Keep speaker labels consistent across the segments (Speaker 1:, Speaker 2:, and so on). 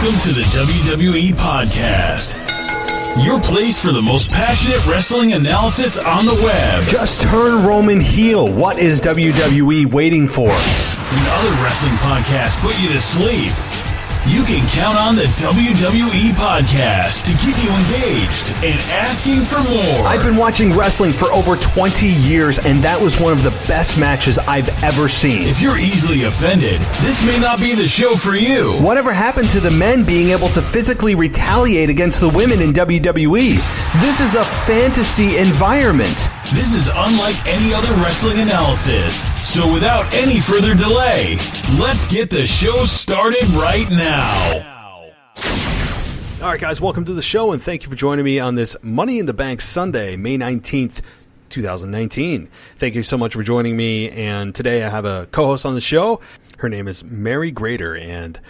Speaker 1: Welcome to the WWE Podcast, your place for the most passionate wrestling analysis on the web.
Speaker 2: Just turn Roman heel. What is WWE waiting for?
Speaker 1: When other wrestling podcasts put you to sleep, you can count on the WWE Podcast to keep you engaged and asking for more.
Speaker 2: I've been watching wrestling for over 20 years, and that was one of the best matches I've ever seen.
Speaker 1: If you're easily offended, this may not be the show for you.
Speaker 2: Whatever happened to the men being able to physically retaliate against the women in WWE? This is a fantasy environment.
Speaker 1: This is unlike any other wrestling analysis. So without any further delay, let's get the show started right now.
Speaker 2: All right, guys, welcome to the show, and thank you for joining me on this Money in the Bank Sunday, May 19th, 2019. Thank you so much for joining me, and today I have a co-host on the show. Her name is Mary Grater, and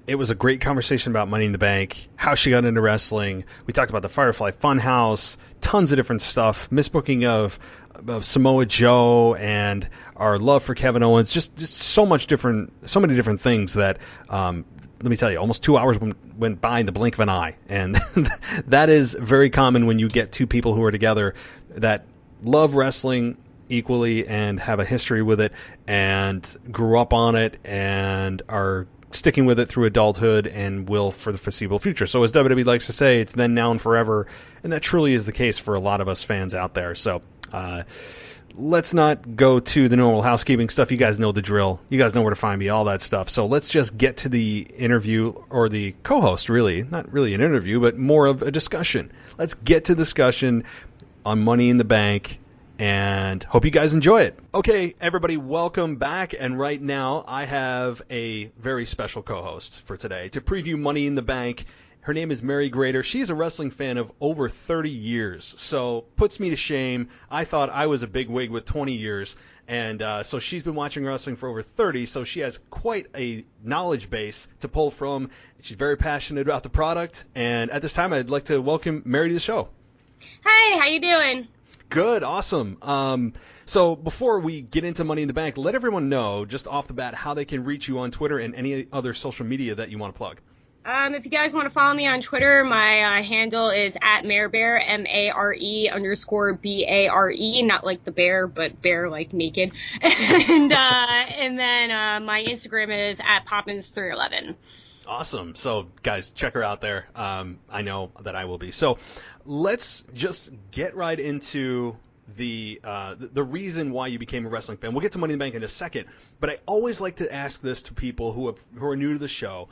Speaker 2: it was a great conversation about Money in the Bank, how she got into wrestling. We talked about the Firefly Funhouse, tons of different stuff, misbooking of Samoa Joe, and our love for Kevin Owens. Just so many different things that, let me tell you, almost 2 hours went by in the blink of an eye. And that is very common when you get two people who are together that love wrestling equally and have a history with it and grew up on it and are sticking with it through adulthood and will for the foreseeable future. So as WWE likes to say, it's then, now, and forever. And that truly is the case for a lot of us fans out there. So let's not go to the normal housekeeping stuff. You guys know the drill. You guys know where to find me, all that stuff. So let's just get to the interview, or the co-host, really. Not really an interview, but more of a discussion. Let's get to discussion on Money in the Bank, and hope you guys enjoy it. Okay, everybody, welcome back. And right now, I have a very special co-host for today to preview Money in the Bank. Her name is Mary Grater. She's a wrestling fan of over 30 years, so puts me to shame. I thought I was a big wig with 20 years, and so she's been watching wrestling for over 30, so she has quite a knowledge base to pull from. She's very passionate about the product, and at this time, I'd like to welcome Mary to the show.
Speaker 3: Hey, how you doing?
Speaker 2: Good, awesome. So before we get into Money in the Bank, let everyone know, just off the bat, how they can reach you on Twitter and any other social media that you want to plug.
Speaker 3: If you guys want to follow me on Twitter, my handle is @MareBare, MARE_BARE, not like the bear, but bear like naked. and then my Instagram is @Poppins311.
Speaker 2: Awesome. So, guys, check her out there. I know that I will be. So, let's just get right into the reason why you became a wrestling fan. We'll get to Money in the Bank in a second, but I always like to ask this to people who are new to the show.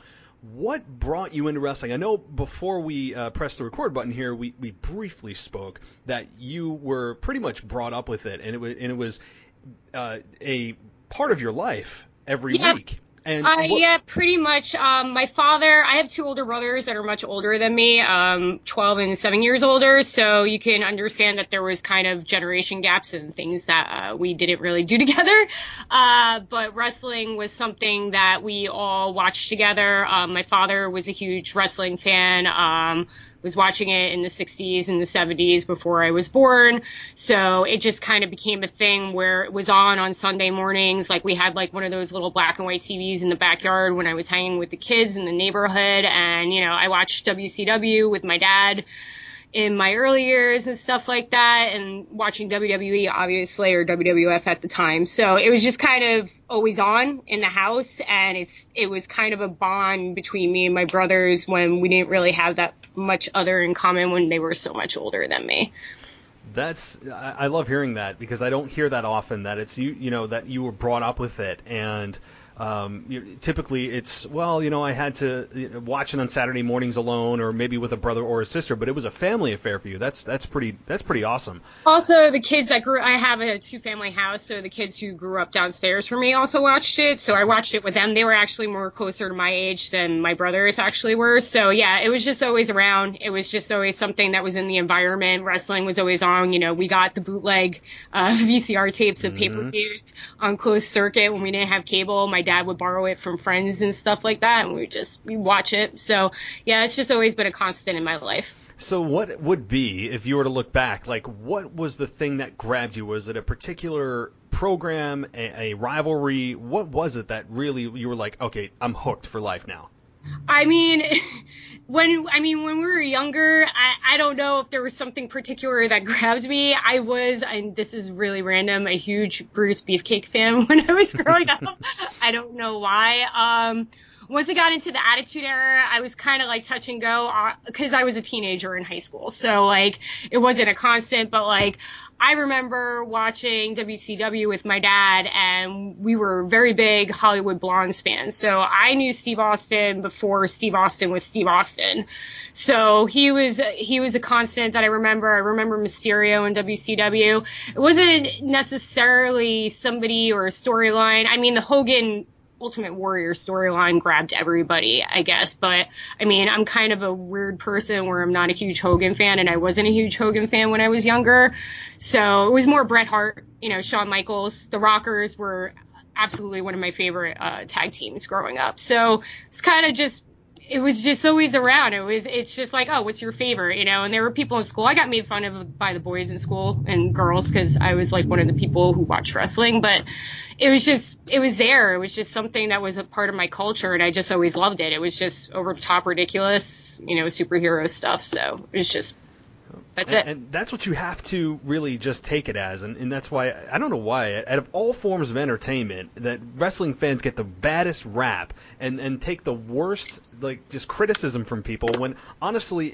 Speaker 2: What brought you into wrestling? I know before we pressed the record button here, we briefly spoke that you were pretty much brought up with it, and it was a part of your life every week. And
Speaker 3: yeah, pretty much. My father, I have two older brothers that are much older than me, 12 and 7 years older. So you can understand that there was kind of generation gaps and things that we didn't really do together. But wrestling was something that we all watched together. My father was a huge wrestling fan. Was watching it in the 60s and the 70s before I was born. So it just kind of became a thing where it was on Sunday mornings. Like we had like one of those little black and white TVs in the backyard when I was hanging with the kids in the neighborhood. And, you know, I watched WCW with my dad in my early years and stuff like that, and watching WWE, obviously, or WWF at the time. So it was just kind of always on in the house, and it was kind of a bond between me and my brothers when we didn't really have that much other in common when they were so much older than me.
Speaker 2: I love hearing that, because I don't hear that often, that it's you know, that you were brought up with it. And typically it's, well, you know, I had to watch it on Saturday mornings alone, or maybe with a brother or a sister, but it was a family affair for you. That's pretty awesome.
Speaker 3: Also, the kids that I have a 2-family house, so the kids who grew up downstairs from me also watched it. So I watched it with them. They were actually more closer to my age than my brothers actually were. So yeah, it was just always around. It was just always something that was in the environment. Wrestling was always on. You know, we got the bootleg VCR tapes of pay-per-views on closed circuit when we didn't have cable. My dad would borrow it from friends and stuff like that, and we watch it. So yeah, it's just always been a constant in my life.
Speaker 2: So what would be, if you were to look back, like what was the thing that grabbed you? Was it a particular program, a rivalry? What was it that really you were like, okay, I'm hooked for life now?
Speaker 3: I mean, when we were younger, I don't know if there was something particular that grabbed me. I was, and this is really random, a huge Brutus Beefcake fan when I was growing up. I don't know why. Once I got into the Attitude Era, I was kind of like touch and go because I was a teenager in high school. So like it wasn't a constant, but like I remember watching WCW with my dad, and we were very big Hollywood Blondes fans. So I knew Steve Austin before Steve Austin was Steve Austin. So he was a constant that I remember. I remember Mysterio in WCW. It wasn't necessarily somebody or a storyline. I mean, the Hogan Ultimate Warrior storyline grabbed everybody, I guess. But I mean, I'm kind of a weird person where I'm not a huge Hogan fan, and I wasn't a huge Hogan fan when I was younger. So it was more Bret Hart, Shawn Michaels. The Rockers were absolutely one of my favorite tag teams growing up. So it's kind of just, it was just always around. It's just like, oh, what's your favorite, And there were people in school. I got made fun of by the boys in school and girls because I was like one of the people who watched wrestling, but it was there. It was just something that was a part of my culture, and I just always loved it. It was just over the top ridiculous, superhero stuff. So it was just, that's it.
Speaker 2: And that's what you have to really just take it as. And that's why, I don't know why, out of all forms of entertainment, that wrestling fans get the baddest rap and take the worst, like, just criticism from people, when honestly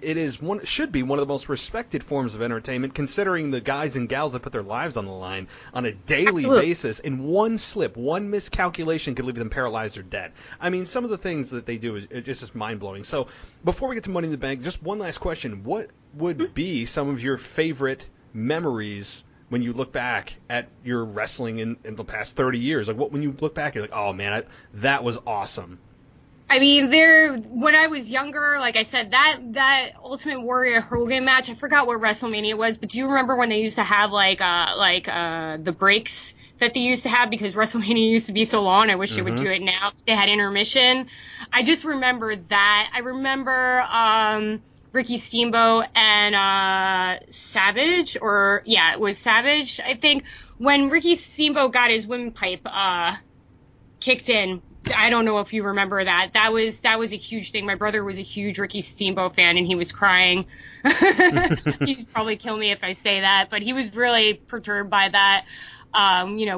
Speaker 2: should be one of the most respected forms of entertainment, considering the guys and gals that put their lives on the line on a daily basis. And one slip, one miscalculation could leave them paralyzed or dead. I mean, some of the things that they do is just mind-blowing. So before we get to Money in the Bank, just one last question. What would be some of your favorite memories when you look back at your wrestling in the past 30 years? Like, when you look back, you're like, oh man, that was awesome.
Speaker 3: I mean, when I was younger, like I said, that Ultimate Warrior Hogan match, I forgot what WrestleMania was, but do you remember when they used to have the breaks that they used to have, because WrestleMania used to be so long? I wish they would do it now. They had intermission. I just remember that. I remember Ricky Steamboat and Savage, it was Savage, I think, when Ricky Steamboat got his windpipe kicked in. I don't know if you remember that. That was a huge thing. My brother was a huge Ricky Steamboat fan, and he was crying. He'd probably kill me if I say that, but he was really perturbed by that.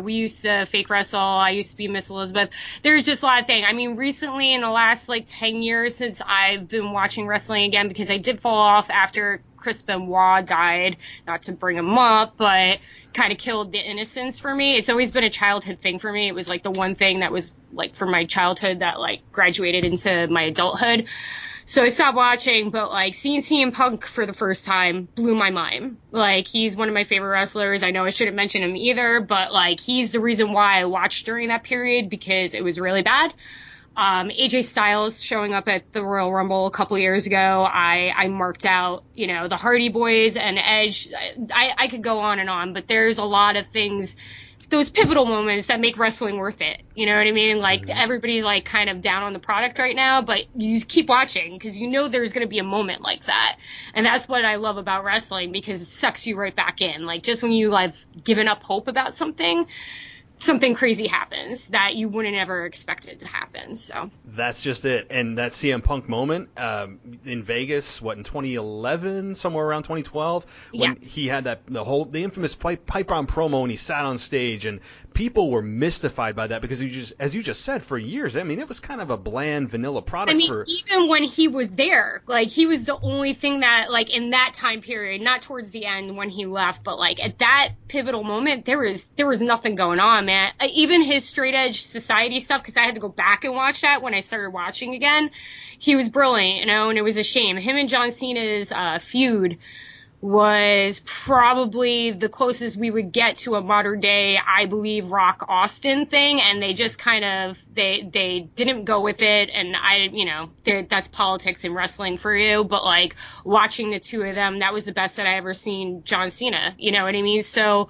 Speaker 3: We used to fake wrestle. I used to be Miss Elizabeth. There's just a lot of things. I mean, recently in the last 10 years since I've been watching wrestling again, because I did fall off after Chris Benoit died, not to bring him up, but kind of killed the innocence for me. It's always been a childhood thing for me. It was the one thing that was from my childhood that graduated into my adulthood. So I stopped watching, but seeing CM Punk for the first time blew my mind. He's one of my favorite wrestlers. I know I shouldn't mention him either, but he's the reason why I watched during that period, because it was really bad. AJ Styles showing up at the Royal Rumble a couple years ago, I marked out, the Hardy Boys and Edge. I could go on, but there's a lot of things, those pivotal moments that make wrestling worth it. You know what I mean? Everybody's kind of down on the product right now, but you keep watching because there's going to be a moment like that. And that's what I love about wrestling, because it sucks you right back in. Just when you given up hope about something crazy happens that you wouldn't ever expect it to happen. So
Speaker 2: that's just it. And that CM Punk moment in Vegas, in 2011, somewhere around 2012, when he had the infamous pipe bomb promo, and he sat on stage, and people were mystified by that, because as you just said, for years, I mean, it was kind of a bland, vanilla product.
Speaker 3: Even when he was there, he was the only thing that, in that time period, not towards the end when he left, but at that pivotal moment, there was nothing going on, man. Even his straight edge society stuff, because I had to go back and watch that when I started watching again. He was brilliant, and it was a shame. Him and John Cena's feud was probably the closest we would get to a modern day, I believe, Rock Austin thing, and they just kind of they didn't go with it. And that's politics in wrestling for you, but watching the two of them, that was the best that I ever seen John Cena. You know what I mean? So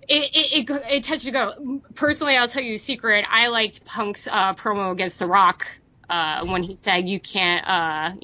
Speaker 3: it touched to go. Personally, I'll tell you a secret. I liked Punk's promo against The Rock when he said, "You can't,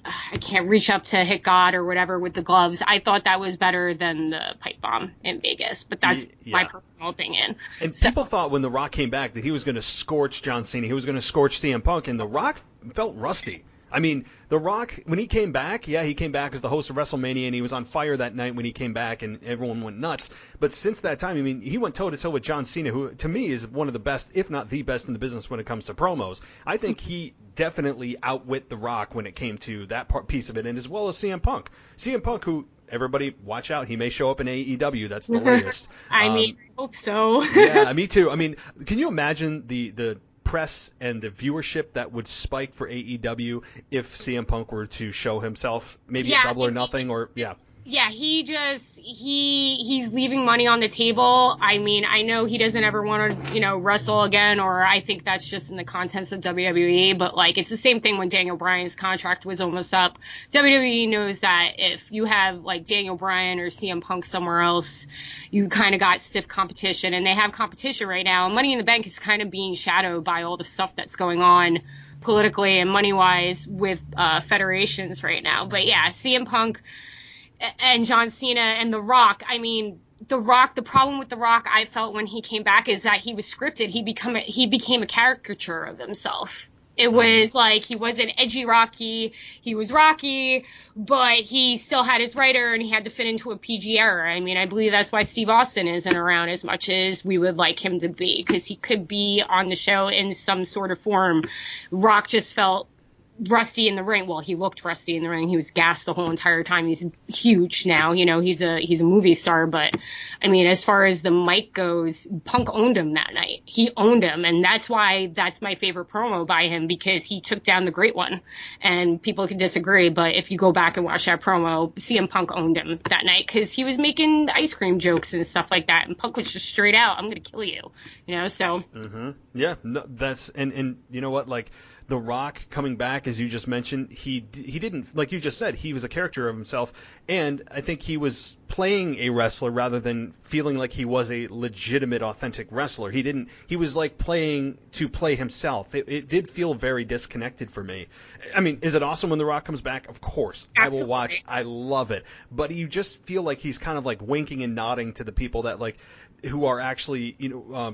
Speaker 3: I can't reach up to hit God or whatever with the gloves. I thought that was better than the pipe bomb in Vegas, but that's my personal opinion.
Speaker 2: And people thought when The Rock came back that he was going to scorch John Cena, he was going to scorch CM Punk, and The Rock felt rusty. I mean, The Rock, when he came back, he came back as the host of WrestleMania, and he was on fire that night when he came back, and everyone went nuts. But since that time, I mean, he went toe-to-toe with John Cena, who, to me, is one of the best, if not the best in the business when it comes to promos. I think he definitely outwit The Rock when it came to that piece of it, and as well as CM Punk. CM Punk, who, everybody, watch out, he may show up in AEW. That's the latest.
Speaker 3: I hope so.
Speaker 2: Yeah, me too. I mean, can you imagine the press and the viewership that would spike for AEW if CM Punk were to show himself, maybe a Double or Nothing,
Speaker 3: he's leaving money on the table. I mean, I know he doesn't ever want to, wrestle again, or I think that's just in the contents of WWE, but like, it's the same thing when Daniel Bryan's contract was almost up. WWE knows that if you have like Daniel Bryan or CM Punk somewhere else, you kind of got stiff competition, and they have competition right now. Money in the Bank is kind of being shadowed by all the stuff that's going on politically and money-wise with federations right now. But yeah, CM Punk and John Cena and The Rock. I mean, The Rock, the problem with The Rock, I felt when he came back, is that he was scripted. He became a caricature of himself. It was like he wasn't edgy Rocky. He was Rocky, but he still had his writer, and he had to fit into a PG era. I mean, I believe that's why Steve Austin isn't around as much as we would like him to be, because he could be on the show in some sort of form. Rock just felt rusty in the ring. Well, he looked rusty in the ring. He was gassed the whole entire time. He's huge now. He's a movie star. But I mean, as far as the mic goes, Punk owned him that night. He owned him, and that's why that's my favorite promo by him, because he took down the Great One. And people can disagree, but if you go back and watch that promo, CM Punk owned him that night, because he was making ice cream jokes and stuff like that, and Punk was just straight out, "I'm going to kill you," So.
Speaker 2: Mm-hmm. Yeah, no, that's and you know what, like. The Rock coming back, as you just mentioned, he didn't, like you just said, he was a character of himself, and I think he was playing a wrestler rather than feeling like he was a legitimate, authentic wrestler. He was like playing to play himself. It did feel very disconnected for me. I mean, is it awesome when The Rock comes back? Of course. Absolutely. I will watch. I love it. But you just feel like he's kind of like winking and nodding to the people that like, who are actually,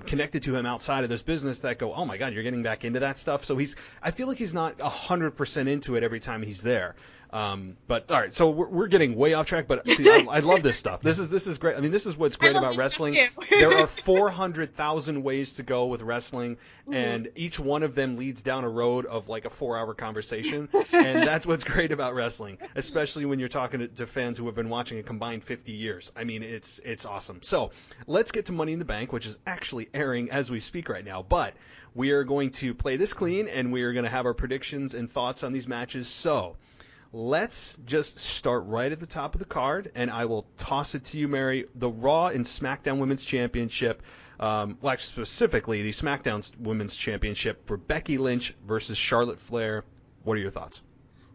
Speaker 2: connected to him outside of this business, that go, oh my God, you're getting back into that stuff. So I feel like he's not 100% into it every time he's there. But all right, so we're getting way off track, but see, I love this stuff. This is great. I mean, this is what's great about wrestling. There are 400,000 ways to go with wrestling, and each one of them leads down a road of like a 4-hour conversation, and that's what's great about wrestling, especially when you're talking to fans who have been watching a combined 50 years. I mean, it's awesome. So let's get to Money in the Bank, which is actually airing as we speak right now, but we are going to play this clean, and we are going to have our predictions and thoughts on these matches. So let's just start right at the top of the card, and I will toss it to you, Mary. The Raw and SmackDown Women's Championship, actually specifically the SmackDown Women's Championship for Becky Lynch versus Charlotte Flair. What are your thoughts?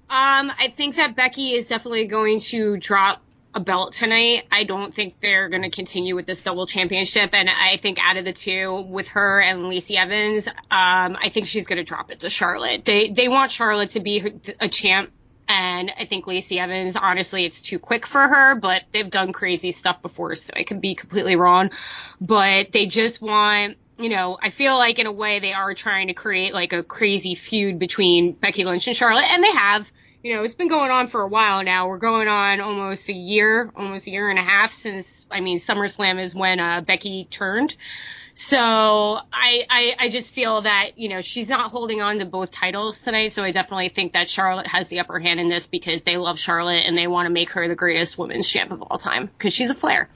Speaker 3: I think that Becky is definitely going to drop a belt tonight. I don't think they're going to continue with this double championship, and I think out of the two, with her and Lacey Evans, I think she's going to drop it to Charlotte. They want Charlotte to be a champ. And I think Lacey Evans, honestly, it's too quick for her, but they've done crazy stuff before, so I could be completely wrong. But they just want, I feel like in a way they are trying to create like a crazy feud between Becky Lynch and Charlotte, and they have. It's been going on for a while now. We're going on almost a year and a half since, SummerSlam is when Becky turned. So I just feel that, she's not holding on to both titles tonight. So I definitely think that Charlotte has the upper hand in this, because they love Charlotte and they want to make her the greatest women's champ of all time, because she's a Flair.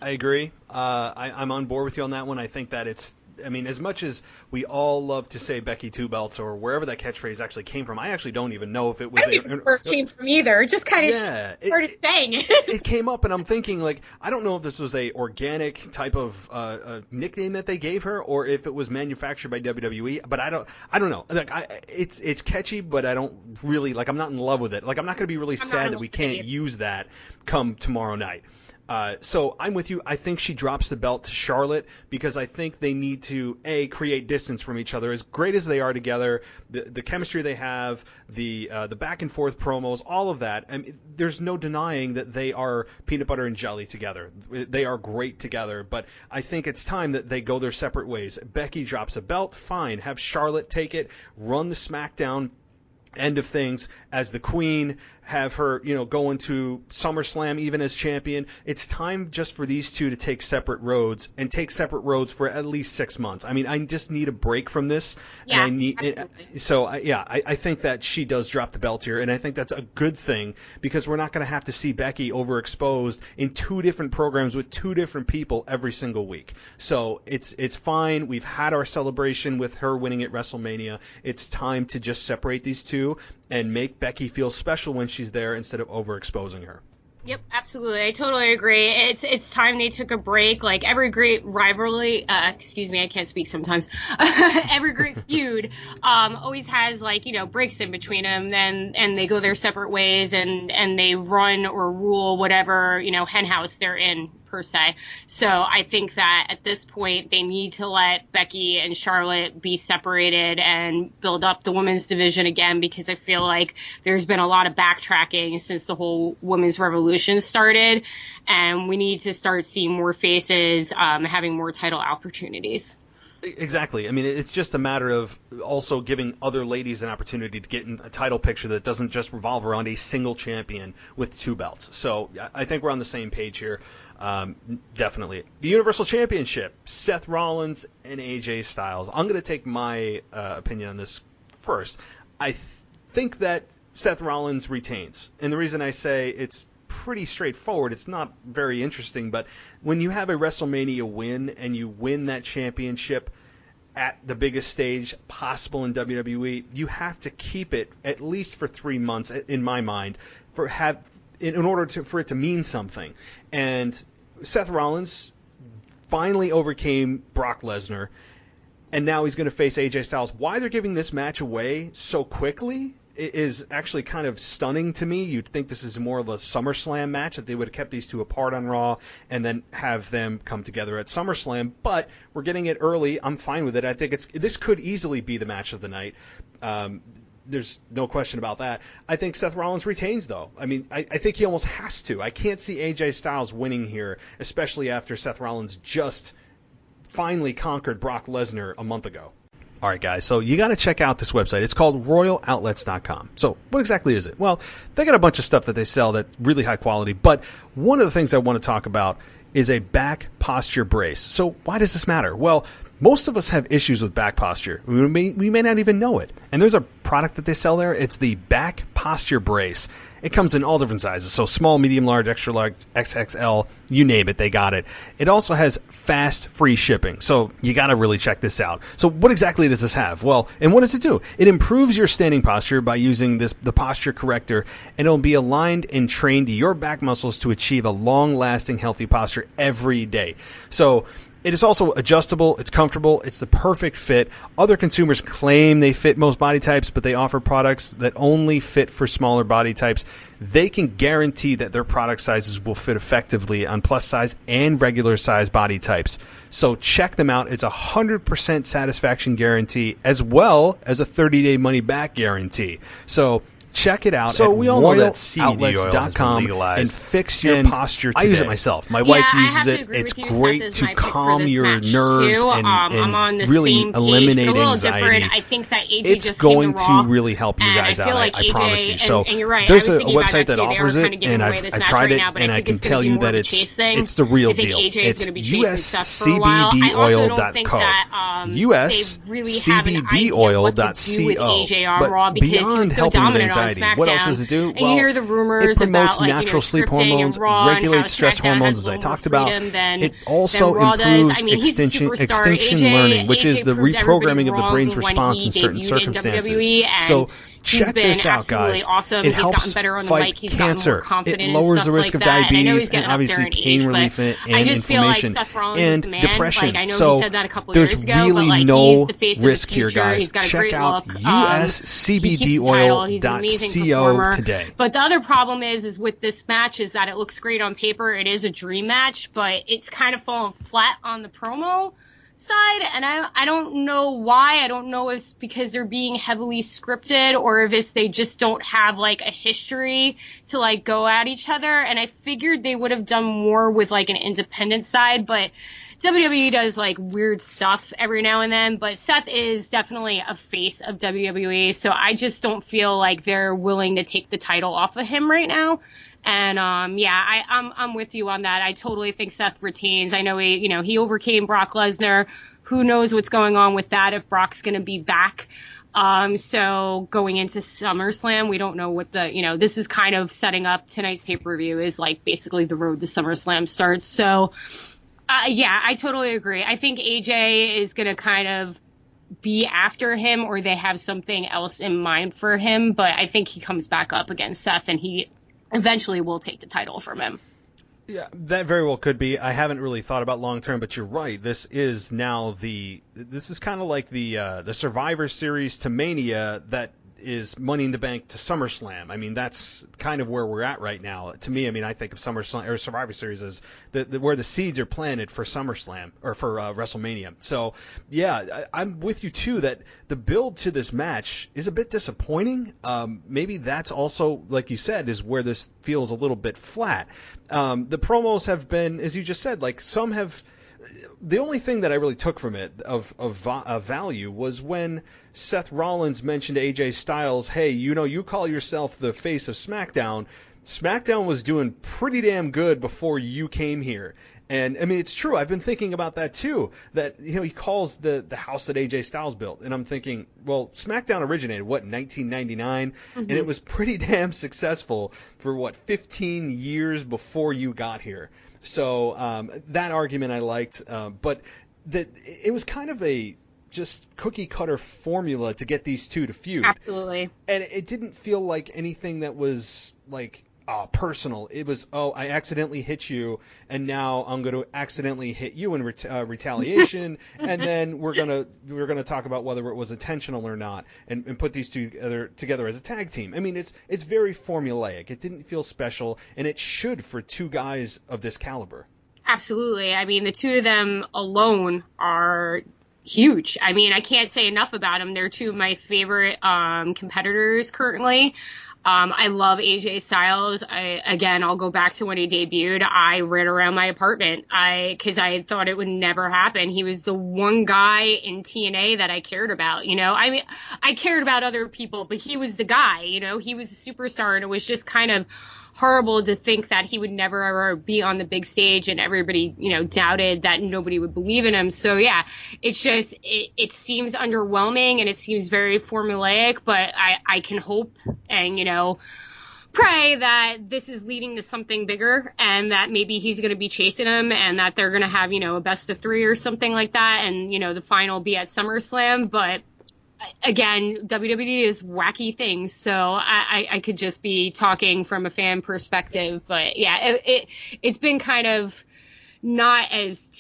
Speaker 2: I agree. I'm on board with you on that one. I think that as much as we all love to say Becky Two Belts or wherever that catchphrase actually came from, I actually don't even know if it was.
Speaker 3: I don't even know where it came from either. It just kind of started saying it.
Speaker 2: It came up, and I'm thinking, like, I don't know if this was a organic type of nickname that they gave her, or if it was manufactured by WWE. But I don't know. Like, it's catchy, but I don't really like. I'm not in love with it. Like, I'm not going to be really sad that we can't use that come tomorrow night. So I'm with you. I think she drops the belt to Charlotte because I think they need to, create distance from each other. As great as they are together, the chemistry they have, the back and forth promos, all of that. I mean, there's no denying that they are peanut butter and jelly together. They are great together, but I think it's time that they go their separate ways. Becky drops a belt, fine. Have Charlotte take it, run the SmackDown end of things as the queen, have her, go into SummerSlam even as champion. It's time just for these two to take separate roads and take separate roads for at least 6 months. I mean, I just need a break from this.
Speaker 3: Yeah,
Speaker 2: and I think that she does drop the belt here, and I think that's a good thing because we're not going to have to see Becky overexposed in 2 different programs with 2 different people every single week. So it's fine. We've had our celebration with her winning at WrestleMania. It's time to just separate these two and make Becky feel special when she's there instead of overexposing her.
Speaker 3: Yep, absolutely. I totally agree. It's time they took a break. Like every great rivalry, excuse me, I can't speak sometimes. Every great feud always has breaks in between them, and they go their separate ways and they run or rule whatever henhouse they're in per se. So I think that at this point they need to let Becky and Charlotte be separated and build up the women's division again, because I feel like there's been a lot of backtracking since the whole women's revolution started, and we need to start seeing more faces having more title opportunities.
Speaker 2: Exactly. I mean, it's just a matter of also giving other ladies an opportunity to get in a title picture that doesn't just revolve around a single champion with 2 belts. So I think we're on the same page here. Definitely. The Universal Championship, Seth Rollins and AJ Styles. I'm going to take my opinion on this first. I think that Seth Rollins retains. And the reason I say it's pretty straightforward, it's not very interesting, but when you have a WrestleMania win and you win that championship at the biggest stage possible in WWE, you have to keep it at least for 3 months, in my mind, in order for it to mean something. And Seth Rollins finally overcame Brock Lesnar, and now he's going to face AJ Styles. Why they're giving this match away so quickly is actually kind of stunning to me. You'd think this is more of a SummerSlam match, that they would have kept these two apart on Raw and then have them come together at SummerSlam, but we're getting it early. I'm fine with it. I think this could easily be the match of the night. There's no question about that. I think Seth Rollins retains, though. I mean, I think he almost has to. I can't see AJ Styles winning here, especially after Seth Rollins just finally conquered Brock Lesnar a month ago. All right, guys, so you got to check out this website. It's called RoyalOutlets.com. So what exactly is it? Well, they got a bunch of stuff that they sell that's really high quality, but one of the things I want to talk about is a back posture brace. So why does this matter? Well, most of us have issues with back posture. We may not even know it. And there's a product that they sell there. It's the back posture brace. It comes in all different sizes. So small, medium, large, extra large, XXL, you name it, they got it. It also has fast, free shipping. So you got to really check this out. So what exactly does this have? Well, and what does it do? It improves your standing posture by using the posture corrector, and it'll be aligned and trained to your back muscles to achieve a long-lasting, healthy posture every day. So it is also adjustable, it's comfortable, it's the perfect fit. Other consumers claim they fit most body types, but they offer products that only fit for smaller body types. They can guarantee that their product sizes will fit effectively on plus size and regular size body types. So check them out. It's a 100% satisfaction guarantee as well as a 30-day money-back guarantee. So check it out. So we all know that RoyalOutlets.com and fix your posture today. I use it myself. My wife uses it. It's great to calm your nerves and really eliminate anxiety.
Speaker 3: I think that AJ
Speaker 2: it's going to really help you guys out. I promise you. So there's a website that offers it, and I've tried it, and I can tell you that it's the real deal. It's uscbdoil.co. uscbdoil.co. But beyond helping with anxiety, what else does it do?
Speaker 3: Well, you hear the rumors
Speaker 2: it promotes
Speaker 3: about,
Speaker 2: natural sleep hormones, regulates stress hormones, as I talked about. It also improves extinction learning, which is the reprogramming of the brain's response in certain circumstances. So Check this out,
Speaker 3: absolutely
Speaker 2: guys.
Speaker 3: awesome.
Speaker 2: It
Speaker 3: He's
Speaker 2: helps
Speaker 3: gotten better on the
Speaker 2: fight
Speaker 3: mic. He's
Speaker 2: cancer.
Speaker 3: gotten more confident.
Speaker 2: It lowers the risk
Speaker 3: like
Speaker 2: of
Speaker 3: that.
Speaker 2: diabetes
Speaker 3: and
Speaker 2: obviously pain relief and inflammation
Speaker 3: and
Speaker 2: depression.
Speaker 3: Like, I know
Speaker 2: so
Speaker 3: he said that a couple
Speaker 2: there's
Speaker 3: years ago,
Speaker 2: really
Speaker 3: but, like,
Speaker 2: no
Speaker 3: he's the face
Speaker 2: risk
Speaker 3: of the
Speaker 2: here,
Speaker 3: future.
Speaker 2: guys.
Speaker 3: He's got a
Speaker 2: Check
Speaker 3: great
Speaker 2: out
Speaker 3: look.
Speaker 2: uscbdoil.co today.
Speaker 3: But the other problem is with this match is that it looks great on paper. It is a dream match, but it's kind of fallen flat on the promo side, and I don't know why. I don't know if it's because they're being heavily scripted or if it's they just don't have like a history to like go at each other, and I figured they would have done more with like an independent side, but WWE does like weird stuff every now and then. But Seth is definitely a face of WWE, so I just don't feel like they're willing to take the title off of him right now. And I'm with you on that. I totally think Seth retains. I know he overcame Brock Lesnar. Who knows what's going on with that if Brock's going to be back. So going into SummerSlam, we don't know what this is kind of setting up tonight's pay-per-view is like basically the road to SummerSlam starts. So I totally agree. I think AJ is going to kind of be after him, or they have something else in mind for him. But I think he comes back up against Seth, and he eventually will take the title from him.
Speaker 2: Yeah, that very well could be. I haven't really thought about long term, but you're right. This is kind of like the Survivor Series to Mania that is Money in the Bank to SummerSlam. I mean, that's kind of where we're at right now. To me, I mean, I think of SummerSlam or Survivor Series as where the seeds are planted for SummerSlam or for WrestleMania. So, yeah, I'm with you too that the build to this match is a bit disappointing. Maybe that's also, like you said, is where this feels a little bit flat. The promos have been, as you just said, like some have. The only thing that I really took from it of value was when Seth Rollins mentioned to AJ Styles, hey, you call yourself the face of SmackDown. SmackDown was doing pretty damn good before you came here. And, I mean, it's true. I've been thinking about that, too, that, he calls the house that AJ Styles built. And I'm thinking, well, SmackDown originated, in 1999? Mm-hmm. And it was pretty damn successful for, 15 years before you got here. So that argument I liked, but it was kind of a just cookie cutter formula to get these two to feud.
Speaker 3: Absolutely.
Speaker 2: And it didn't feel like anything that was like personal. It was, I accidentally hit you, and now I'm going to accidentally hit you in retaliation, and then we're gonna talk about whether it was intentional or not, and put these two together as a tag team. I mean, it's very formulaic. It didn't feel special, and it should for two guys of this caliber.
Speaker 3: Absolutely. I mean, the two of them alone are huge. I mean, I can't say enough about them. They're two of my favorite competitors currently. I love AJ Styles. I'll go back to when he debuted. I ran around my apartment because I thought it would never happen. He was the one guy in TNA that I cared about, I mean, I cared about other people, but he was the guy, he was a superstar, and it was just kind of horrible to think that he would never ever be on the big stage, and everybody, doubted that nobody would believe in him. So yeah, it's just, it seems underwhelming, and it seems very formulaic, but I can hope and, pray that this is leading to something bigger, and that maybe he's going to be chasing him, and that they're going to have, a best of 3 or something like that. And, the final be at SummerSlam. But again, WWE is wacky things, so I could just be talking from a fan perspective. But yeah, it's been kind of not as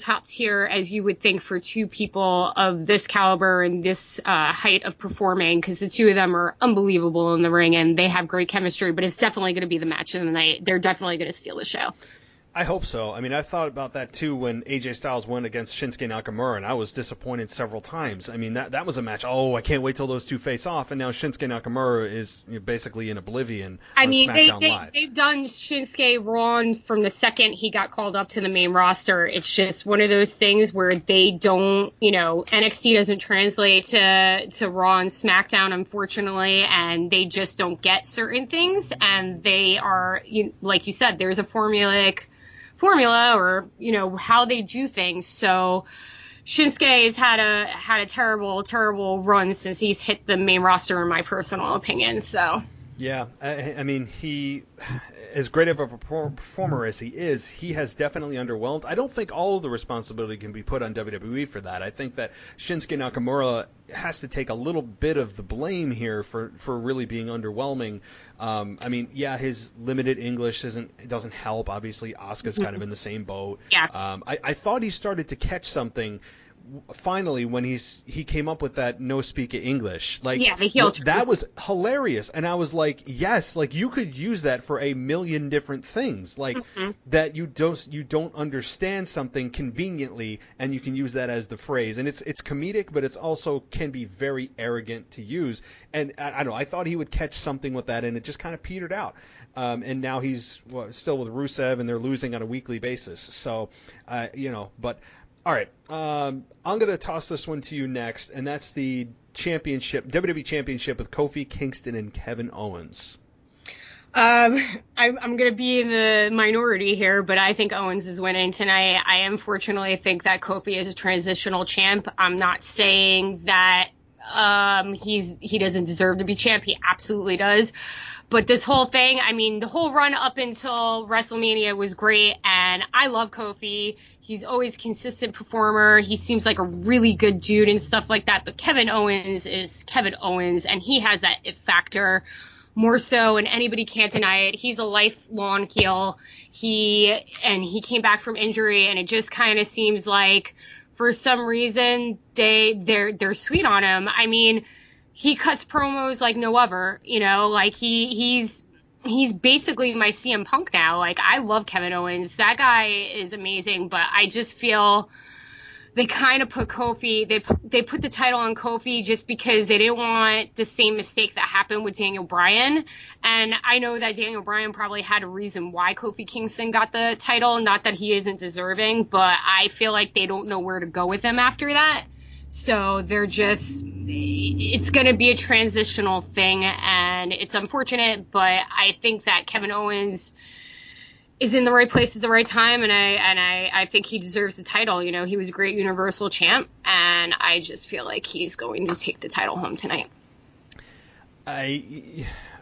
Speaker 3: top tier as you would think for two people of this caliber and this height of performing, because the two of them are unbelievable in the ring and they have great chemistry. But it's definitely going to be the match of the night. They're definitely going to steal the show.
Speaker 2: I hope so. I mean, I thought about that too when AJ Styles went against Shinsuke Nakamura, and I was disappointed several times. I mean, that was a match. Oh, I can't wait till those two face off, and now Shinsuke Nakamura is basically in oblivion on SmackDown Live.
Speaker 3: They've done Shinsuke wrong from the second he got called up to the main roster. It's just one of those things where they don't, NXT doesn't translate to Raw and SmackDown, unfortunately, and they just don't get certain things, and they are, like you said, there's a formula or how they do things. So Shinsuke has had a terrible run since he's hit the main roster, in my personal opinion. So
Speaker 2: Yeah, I mean, he, as great of a performer as he has definitely underwhelmed. I don't think all of the responsibility can be put on WWE for that. I think that Shinsuke Nakamura has to take a little bit of the blame here for really being underwhelming. I mean, yeah, his limited English doesn't help. Obviously, Asuka's kind of in the same boat.
Speaker 3: Yes.
Speaker 2: I thought he started to catch something finally when he came up with that no speak English, like,
Speaker 3: yeah, the heel turn.
Speaker 2: That was hilarious, and I was like, yes, like you could use that for a million different things, like that you don't understand something conveniently, and you can use that as the phrase, and it's comedic, but it's also can be very arrogant to use, and I don't know, I thought he would catch something with that, and it just kind of petered out, and now he's still with Rusev, and they're losing on a weekly basis, so but. All right, I'm going to toss this one to you next, and that's the WWE Championship with Kofi Kingston and Kevin Owens.
Speaker 3: I'm going to be in the minority here, but I think Owens is winning tonight. I unfortunately think that Kofi is a transitional champ. I'm not saying that he doesn't deserve to be champ. He absolutely does. But this whole thing, I mean, the whole run up until WrestleMania was great, and I love Kofi. He's always a consistent performer. He seems like a really good dude and stuff like that. But Kevin Owens is Kevin Owens, and he has that it factor more so, and anybody can't deny it. He's a lifelong heel. He came back from injury, and it just kind of seems like for some reason they're sweet on him. I mean, he cuts promos like no other, like he's basically my CM Punk now. Like, I love Kevin Owens. That guy is amazing, but I just feel they kind of put Kofi, they put the title on Kofi just because they didn't want the same mistake that happened with Daniel Bryan. And I know that Daniel Bryan probably had a reason why Kofi Kingston got the title, not that he isn't deserving, but I feel like they don't know where to go with him after that. So it's going to be a transitional thing, and it's unfortunate, but I think that Kevin Owens is in the right place at the right time, and I think he deserves the title. He was a great Universal champ, and I just feel like he's going to take the title home tonight.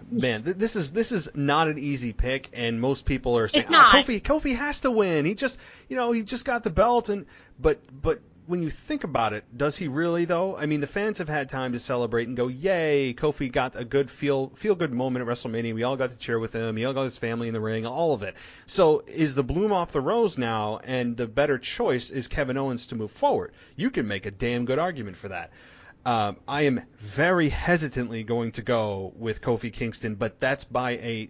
Speaker 2: This is not an easy pick, and most people are saying, Kofi has to win. He just got the belt, but when you think about it, does he really, though? I mean, the fans have had time to celebrate and go, yay, Kofi got a good feel-good moment at WrestleMania. We all got to cheer with him. He all got his family in the ring, all of it. So is the bloom off the rose now, and the better choice is Kevin Owens to move forward? You can make a damn good argument for that. I am very hesitantly going to go with Kofi Kingston, but that's by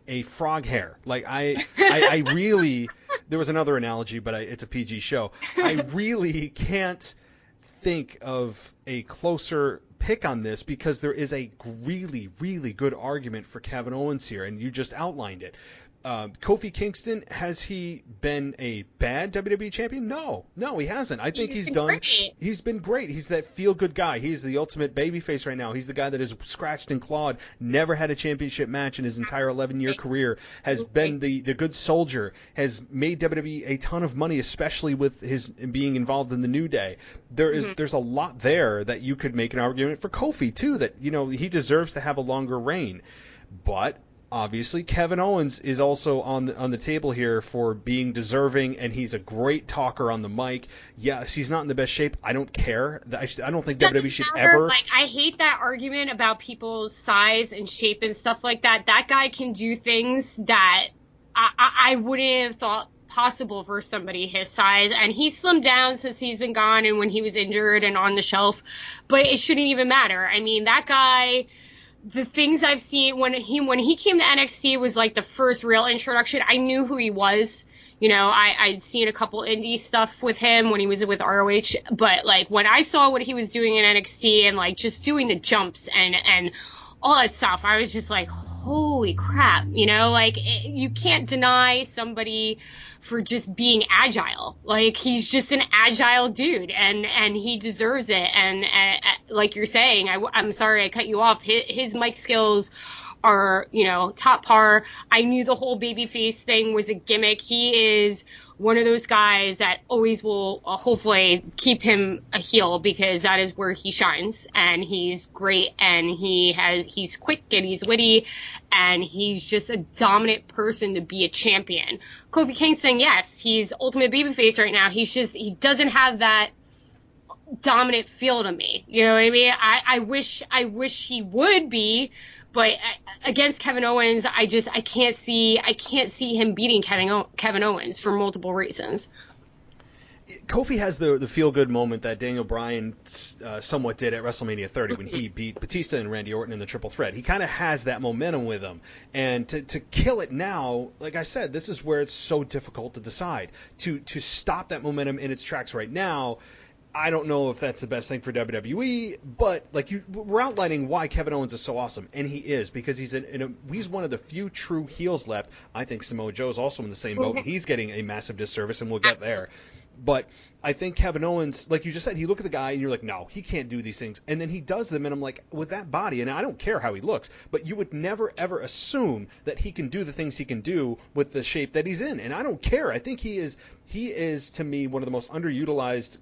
Speaker 2: a frog hair. Like, I really... There was another analogy, but it's a PG show. I really can't think of a closer pick on this because there is a really, really good argument for Kevin Owens here, and you just outlined it. Kofi Kingston, has he been a bad WWE champion? No, he hasn't. I think he's done.
Speaker 3: Great.
Speaker 2: He's been great. He's that feel-good guy. He's the ultimate babyface right now. He's the guy that has scratched and clawed, never had a championship match in his entire 11-year career, has been the good soldier, has made WWE a ton of money, especially with his being involved in the New Day. There's a lot there that you could make an argument for Kofi, too, that, he deserves to have a longer reign. But obviously, Kevin Owens is also on the table here for being deserving, and he's a great talker on the mic. Yes, he's not in the best shape. I don't care. I don't think WWE should ever.
Speaker 3: Like, I hate that argument about people's size and shape and stuff like that. That guy can do things that I wouldn't have thought possible for somebody his size, and he's slimmed down since he's been gone and when he was injured and on the shelf. But it shouldn't even matter. I mean, that guy. The things I've seen when he came to NXT was like the first real introduction. I knew who he was. I'd seen a couple indie stuff with him when he was with ROH, but like when I saw what he was doing in NXT and like just doing the jumps and all that stuff, I was just like, holy crap, you can't deny somebody for just being agile. Like, he's just an agile dude, and he deserves it. And like you're saying, I'm sorry I cut you off. His mic skills are, top par. I knew the whole babyface thing was a gimmick. He is one of those guys that always will hopefully keep him a heel, because that is where he shines, and he's great, and he's quick and he's witty, and he's just a dominant person to be a champion. Kofi Kingston, yes, he's ultimate babyface right now. He doesn't have that dominant feel to me. You know what I mean? I wish he would be, but against Kevin Owens, I can't see him beating Kevin Owens for multiple reasons.
Speaker 2: Kofi has the feel-good moment that Daniel Bryan somewhat did at WrestleMania 30 when he beat Batista and Randy Orton in the triple threat. He kind of has that momentum with him. And to kill it now, like I said, this is where it's so difficult to decide. To stop that momentum in its tracks right now, I don't know if that's the best thing for WWE, but we're outlining why Kevin Owens is so awesome, and he is, because he's one of the few true heels left. I think Samoa Joe is also in the same boat. He's getting a massive disservice, and we'll get there. But I think Kevin Owens, like you just said, you look at the guy and you're like, no, he can't do these things. And then he does them, and I'm like, with that body, and I don't care how he looks, but you would never, ever assume that he can do the things he can do with the shape that he's in. And I don't care. I think he is to me, one of the most underutilized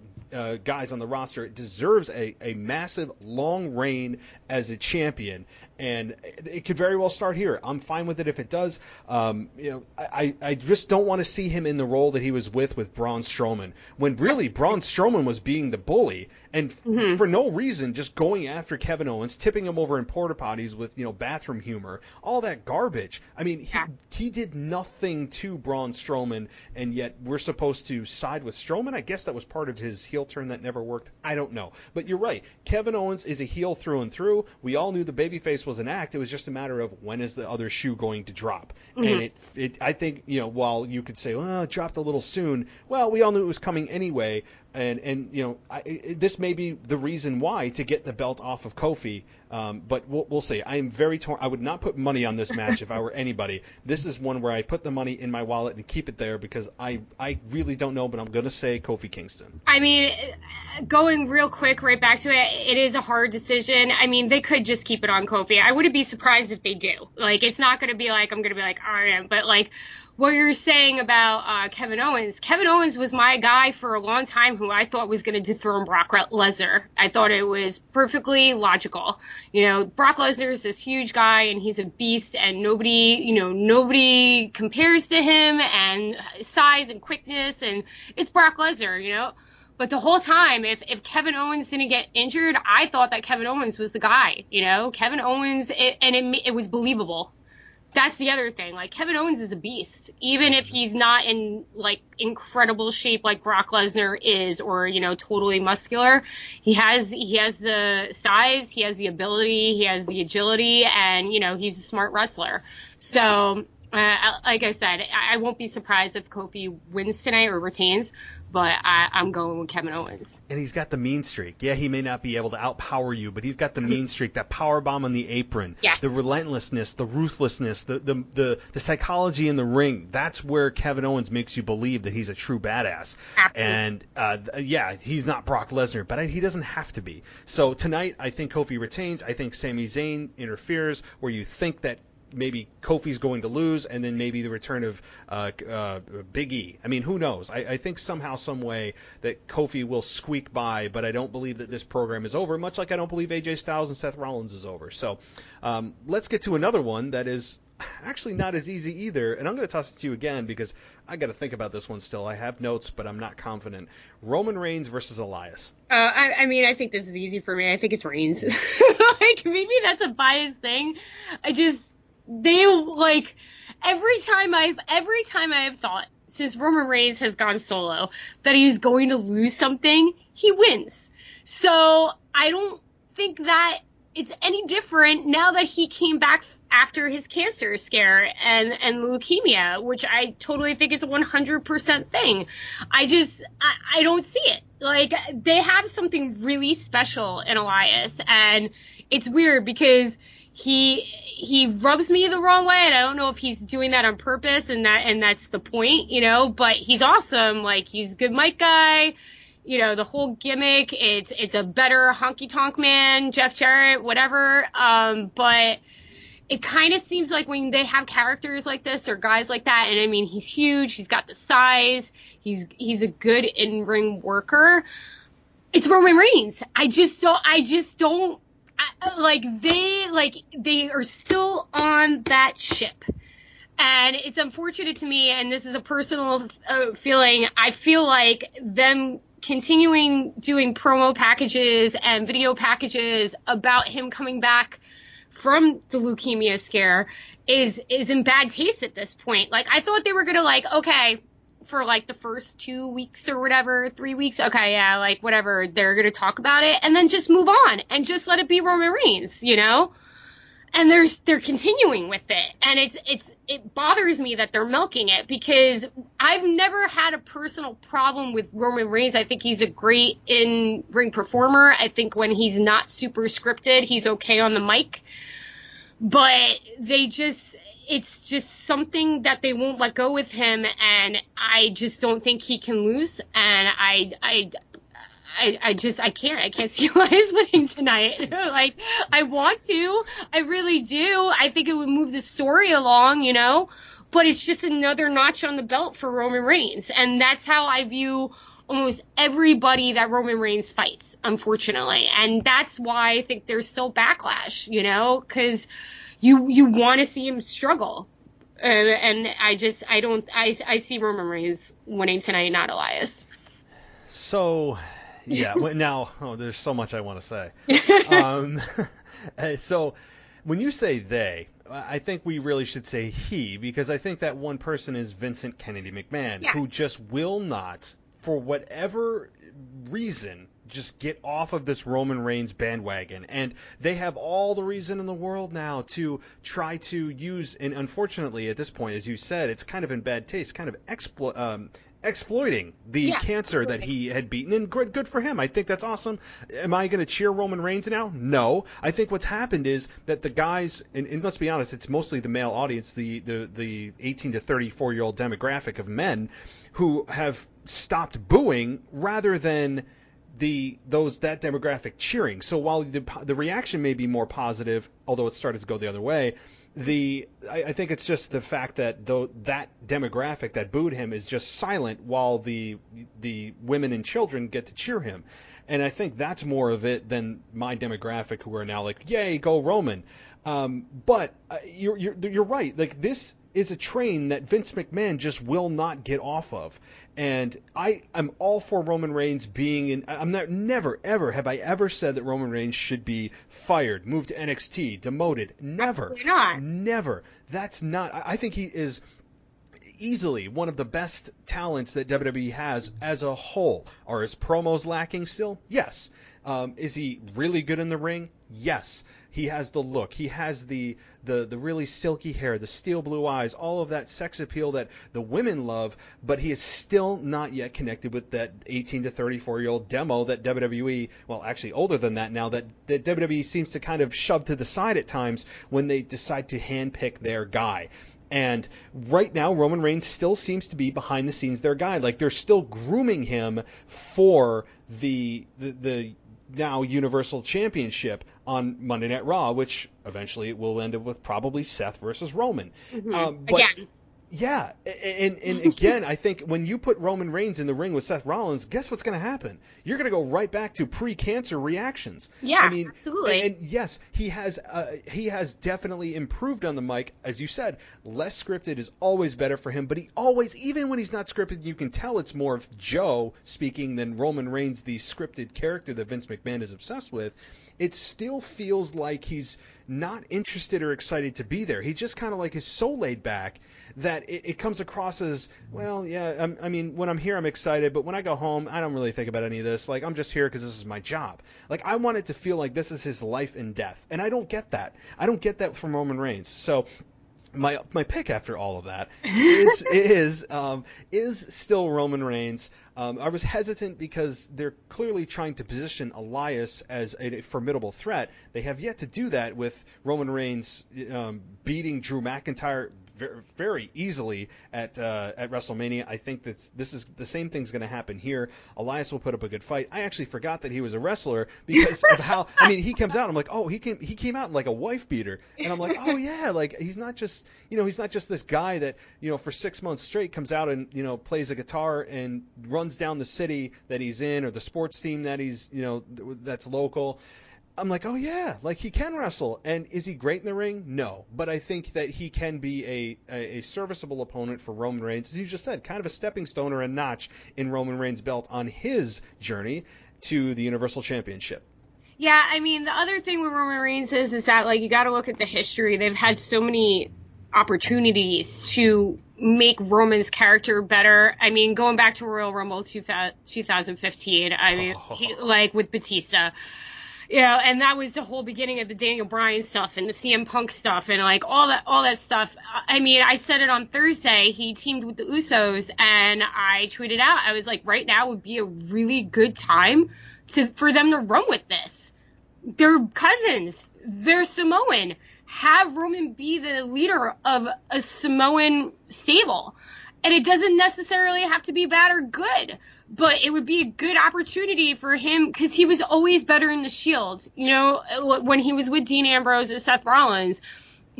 Speaker 2: guys on the roster. It deserves a massive long reign as a champion, and it could very well start here. I'm fine with it if it does. I just don't want to see him in the role that he was with Braun Strowman, when really Braun Strowman was being the bully, and for no reason just going after Kevin Owens, tipping him over in porta potties with bathroom humor, all that garbage. I mean, he did nothing to Braun Strowman, and yet we're supposed to side with Strowman. I guess that was part of his heel turn that never worked. I don't know. But you're right. Kevin Owens is a heel through and through. We all knew the babyface was an act. It was just a matter of when is the other shoe going to drop. And I think, while you could say, well, it dropped a little soon, well, we all knew it was coming anyway. And this may be the reason why, to get the belt off of Kofi. But we'll see. I am very torn. I would not put money on this match if I were anybody. This is one where I put the money in my wallet and keep it there, because I really don't know, but I'm going to say Kofi Kingston.
Speaker 3: I mean, going real quick right back to it, it is a hard decision. I mean, they could just keep it on Kofi. I wouldn't be surprised if they do. It's not going to be like I'm going to be like, all right, but what you're saying about Kevin Owens was my guy for a long time, who I thought was going to dethrone Brock Lesnar. I thought it was perfectly logical. Brock Lesnar is this huge guy, and he's a beast, and nobody compares to him, and size and quickness, and it's Brock Lesnar, But the whole time, if Kevin Owens didn't get injured, I thought that Kevin Owens was the guy, Kevin Owens, it was believable. That's the other thing. Kevin Owens is a beast, even if he's not in incredible shape like Brock Lesnar is, or totally muscular. He has the size, he has the ability, he has the agility, and he's a smart wrestler. So like I said, I won't be surprised if Kofi wins tonight or retains, but I'm going with Kevin Owens.
Speaker 2: And he's got the mean streak. Yeah, he may not be able to outpower you, but he's got the mean streak, that power bomb on the apron,
Speaker 3: yes,
Speaker 2: the relentlessness, the ruthlessness, the psychology in the ring. That's where Kevin Owens makes you believe that he's a true badass.
Speaker 3: Absolutely.
Speaker 2: And he's not Brock Lesnar, but he doesn't have to be. So tonight, I think Kofi retains. I think Sami Zayn interferes where you think that maybe Kofi's going to lose, and then maybe the return of Big E. I mean, who knows? I think somehow, some way that Kofi will squeak by, but I don't believe that this program is over, much like I don't believe AJ Styles and Seth Rollins is over. So let's get to another one that is actually not as easy either, and I'm going to toss it to you again because I got to think about this one still. I have notes, but I'm not confident. Roman Reigns versus Elias.
Speaker 3: I mean, I think this is easy for me. I think it's Reigns. Maybe that's a biased thing. Every time I have thought, since Roman Reigns has gone solo, that he's going to lose something, he wins. So I don't think that it's any different now that he came back after his cancer scare and leukemia, which I totally think is a 100% thing. I don't see it. They have something really special in Elias, and it's weird because he rubs me the wrong way, and I don't know if he's doing that on purpose, and that's the point, but he's awesome. He's a good mic guy, the whole gimmick, it's a better honky tonk man, Jeff Jarrett, whatever. But it kind of seems like when they have characters like this or guys like that, and I mean, he's huge, he's got the size, he's a good in-ring worker. It's Roman Reigns. I just don't they are still on that ship. And it's unfortunate to me, and this is a personal feeling, I feel like them continuing doing promo packages and video packages about him coming back from the leukemia scare is in bad taste at this point. Like, I thought they were going to, like, okay, for, like, the first 2 weeks or whatever, 3 weeks, okay, yeah, like, whatever, they're going to talk about it, and then just move on, and just let it be Roman Reigns, you know? And they're continuing with it, and it bothers me that they're milking it, because I've never had a personal problem with Roman Reigns. I think he's a great in-ring performer. I think when he's not super scripted, he's okay on the mic. But it's just something that they won't let go with him, and I just don't think he can lose. And I can't see Elias winning tonight. Like, I want to. I really do. I think it would move the story along, you know? But it's just another notch on the belt for Roman Reigns. And that's how I view almost everybody that Roman Reigns fights, unfortunately. And that's why I think there's still backlash, you know? Because you want to see him struggle. And I see Roman Reigns winning tonight, not Elias.
Speaker 2: So... yeah, now, there's so much I want to say. So when you say they, I think we really should say he, because I think that one person is Vincent Kennedy McMahon,
Speaker 3: yes,
Speaker 2: who just will not, for whatever reason, just get off of this Roman Reigns bandwagon. And they have all the reason in the world now to try to use, and unfortunately at this point, as you said, it's kind of in bad taste, kind of exploiting the cancer that he had beaten, and good for him. I think that's awesome. Am I going to cheer Roman Reigns now? No. I think what's happened is that the guys, and let's be honest, it's mostly the male audience, the 18 to 34-year-old demographic of men who have stopped booing rather than that demographic cheering. So while the reaction may be more positive, although it started to go the other way, I think it's just the fact that that demographic that booed him is just silent while the women and children get to cheer him. And I think that's more of it than my demographic who are now like, yay, go Roman. But you're right. Like, this is a train that Vince McMahon just will not get off of. And I am all for Roman Reigns being in. Never, ever have I ever said that Roman Reigns should be fired, moved to NXT, demoted. Never.
Speaker 3: Absolutely not.
Speaker 2: Never. That's not. I think he is easily one of the best talents that WWE has as a whole. Are his promos lacking still? Yes. Is he really good in the ring? Yes. He has the look. He has the really silky hair, the steel blue eyes, all of that sex appeal that the women love, but he is still not yet connected with that 18 to 34-year-old demo that WWE, well, actually older than that now, that WWE seems to kind of shove to the side at times when they decide to handpick their guy. And right now, Roman Reigns still seems to be behind the scenes their guy. Like, they're still grooming him for the now Universal Championship on Monday Night Raw, which eventually will end up with probably Seth versus Roman.
Speaker 3: Mm-hmm.
Speaker 2: But
Speaker 3: again.
Speaker 2: Yeah, and again, I think when you put Roman Reigns in the ring with Seth Rollins, guess what's going to happen? You're going to go right back to pre-cancer reactions.
Speaker 3: Yeah, I mean, absolutely.
Speaker 2: And yes, he has definitely improved on the mic, as you said. Less scripted is always better for him, but he always, even when he's not scripted, you can tell it's more of Joe speaking than Roman Reigns, the scripted character that Vince McMahon is obsessed with. It still feels like he's not interested or excited to be there. He just kind of like is so laid back that it comes across as, well, yeah, I mean, when I'm here, I'm excited, but when I go home, I don't really think about any of this. Like, I'm just here because this is my job. Like, I want it to feel like this is his life and death, and I don't get that. I don't get that from Roman Reigns. So my pick after all of that is still Roman Reigns. I was hesitant because they're clearly trying to position Elias as a formidable threat. They have yet to do that with Roman Reigns beating Drew McIntyre very, very easily at WrestleMania. I think that this is the same thing's going to happen here. Elias will put up a good fight. I actually forgot that he was a wrestler because of how, I mean, he comes out, I'm like, oh, he came out in like a wife beater, and I'm like, oh yeah, like he's not just this guy that, for 6 months straight comes out and, plays a guitar and runs down the city that he's in, or the sports team that he's, that's local. I'm like, oh yeah, like he can wrestle. And is he great in the ring? No. But I think that he can be a serviceable opponent for Roman Reigns. As you just said, kind of a stepping stone or a notch in Roman Reigns' belt on his journey to the Universal Championship.
Speaker 3: Yeah, I mean, the other thing with Roman Reigns is that, like, you got to look at the history. They've had so many opportunities to make Roman's character better. I mean, going back to Royal Rumble 2015, I mean, like with Batista, and that was the whole beginning of the Daniel Bryan stuff and the CM Punk stuff and like all that stuff. I mean, I said it on Thursday, he teamed with the Usos, and I tweeted out, I was like, right now would be a really good time for them to run with this. They're cousins. They're Samoan. Have Roman be the leader of a Samoan stable. And it doesn't necessarily have to be bad or good, but it would be a good opportunity for him because he was always better in the Shield. When he was with Dean Ambrose and Seth Rollins,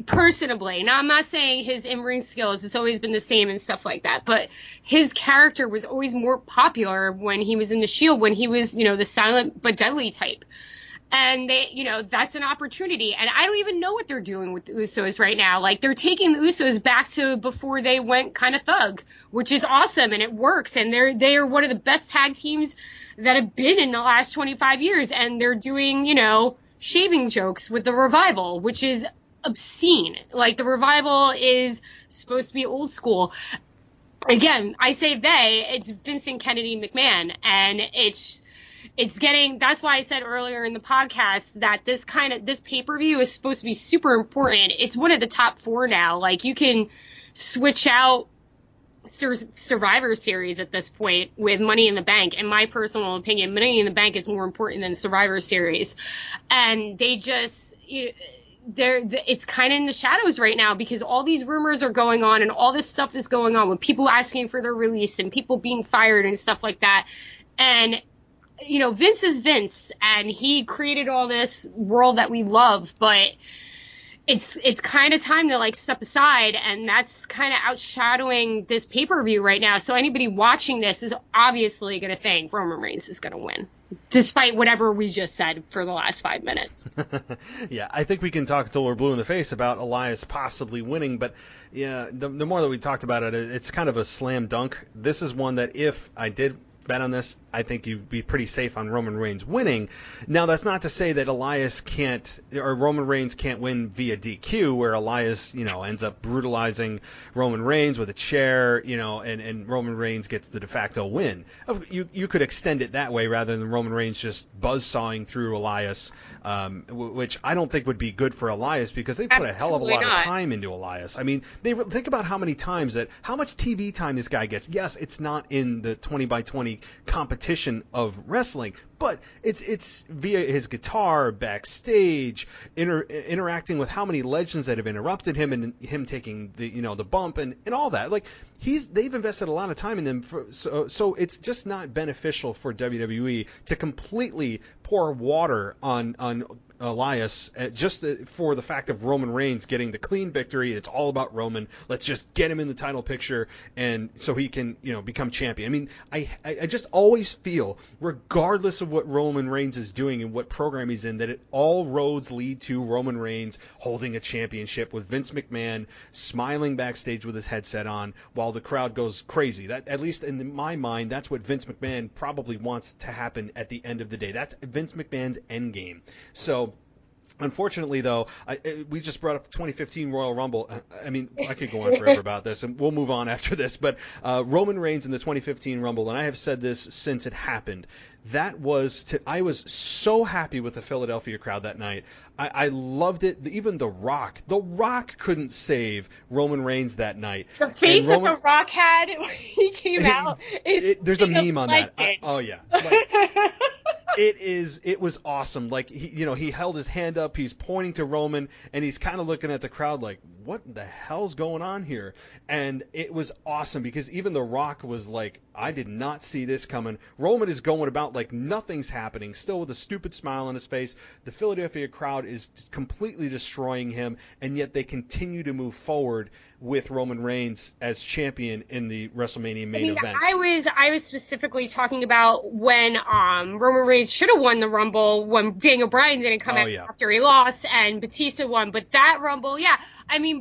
Speaker 3: personally. Now, I'm not saying his in-ring skills, it's always been the same and stuff like that, but his character was always more popular when he was in the Shield, when he was, the silent but deadly type. And they, that's an opportunity. And I don't even know what they're doing with the Usos right now. Like, they're taking the Usos back to before they went kind of thug, which is awesome, and it works. And they are one of the best tag teams that have been in the last 25 years. And they're doing, shaving jokes with the Revival, which is obscene. Like, the Revival is supposed to be old school. Again, I say it's Vincent Kennedy McMahon, and it's getting, that's why I said earlier in the podcast that this pay-per-view is supposed to be super important. It's one of the top 4 now. Like, you can switch out Survivor Series at this point with Money in the Bank. In my personal opinion, Money in the Bank is more important than Survivor Series. And they just, it's kind of in the shadows right now because all these rumors are going on and all this stuff is going on with people asking for their release and people being fired and stuff like that. And Vince is Vince, and he created all this world that we love, but it's kind of time to, like, step aside, and that's kind of outshadowing this pay-per-view right now. So anybody watching this is obviously going to think Roman Reigns is going to win, despite whatever we just said for the last 5 minutes.
Speaker 2: Yeah, I think we can talk until we're blue in the face about Elias possibly winning, but yeah, the more that we talked about it, it's kind of a slam dunk. This is one that if I did bet on this, I think you'd be pretty safe on Roman Reigns winning. Now, that's not to say that Elias can't, or Roman Reigns can't win via DQ, where Elias, ends up brutalizing Roman Reigns with a chair, and Roman Reigns gets the de facto win. You could extend it that way rather than Roman Reigns just buzzsawing through Elias, which I don't think would be good for Elias because they put a hell of a lot of time into Elias. I mean, think about how much TV time this guy gets. Yes, it's not in the 20x20 competition of wrestling, but it's via his guitar, backstage, interacting with how many legends that have interrupted him and him taking the bump and all that. Like, they've invested a lot of time in them, so it's just not beneficial for WWE to completely pour water on Elias just for the fact of Roman Reigns getting the clean victory. It's all about Roman. Let's just get him in the title picture and so he can become champion. I mean, I just always feel, regardless of what Roman Reigns is doing and what program he's in, that all roads lead to Roman Reigns holding a championship with Vince McMahon smiling backstage with his headset on while the crowd goes crazy. That, at least in my mind, that's what Vince McMahon probably wants to happen at the end of the day. That's Vince McMahon's end game. So, unfortunately, though, we just brought up the 2015 Royal Rumble. I mean, I could go on forever about this, and we'll move on after this. But Roman Reigns in the 2015 Rumble, and I have said this since it happened, I was so happy with the Philadelphia crowd that night. I loved it. Even The Rock couldn't save Roman Reigns that night.
Speaker 3: The face that The Rock had when he came out
Speaker 2: there's a meme on that. Oh yeah. It was awesome. Like, he held his hand up, he's pointing to Roman, and he's kind of looking at the crowd like, what the hell's going on here? And it was awesome because even The Rock was like, I did not see this coming. Roman is going about like nothing's happening, still with a stupid smile on his face. The Philadelphia crowd is completely destroying him, and yet they continue to move forward with Roman Reigns as champion in the WrestleMania main event.
Speaker 3: I was specifically talking about when Roman Reigns should have won the Rumble when Daniel Bryan didn't come out after he lost and Batista won. But that Rumble,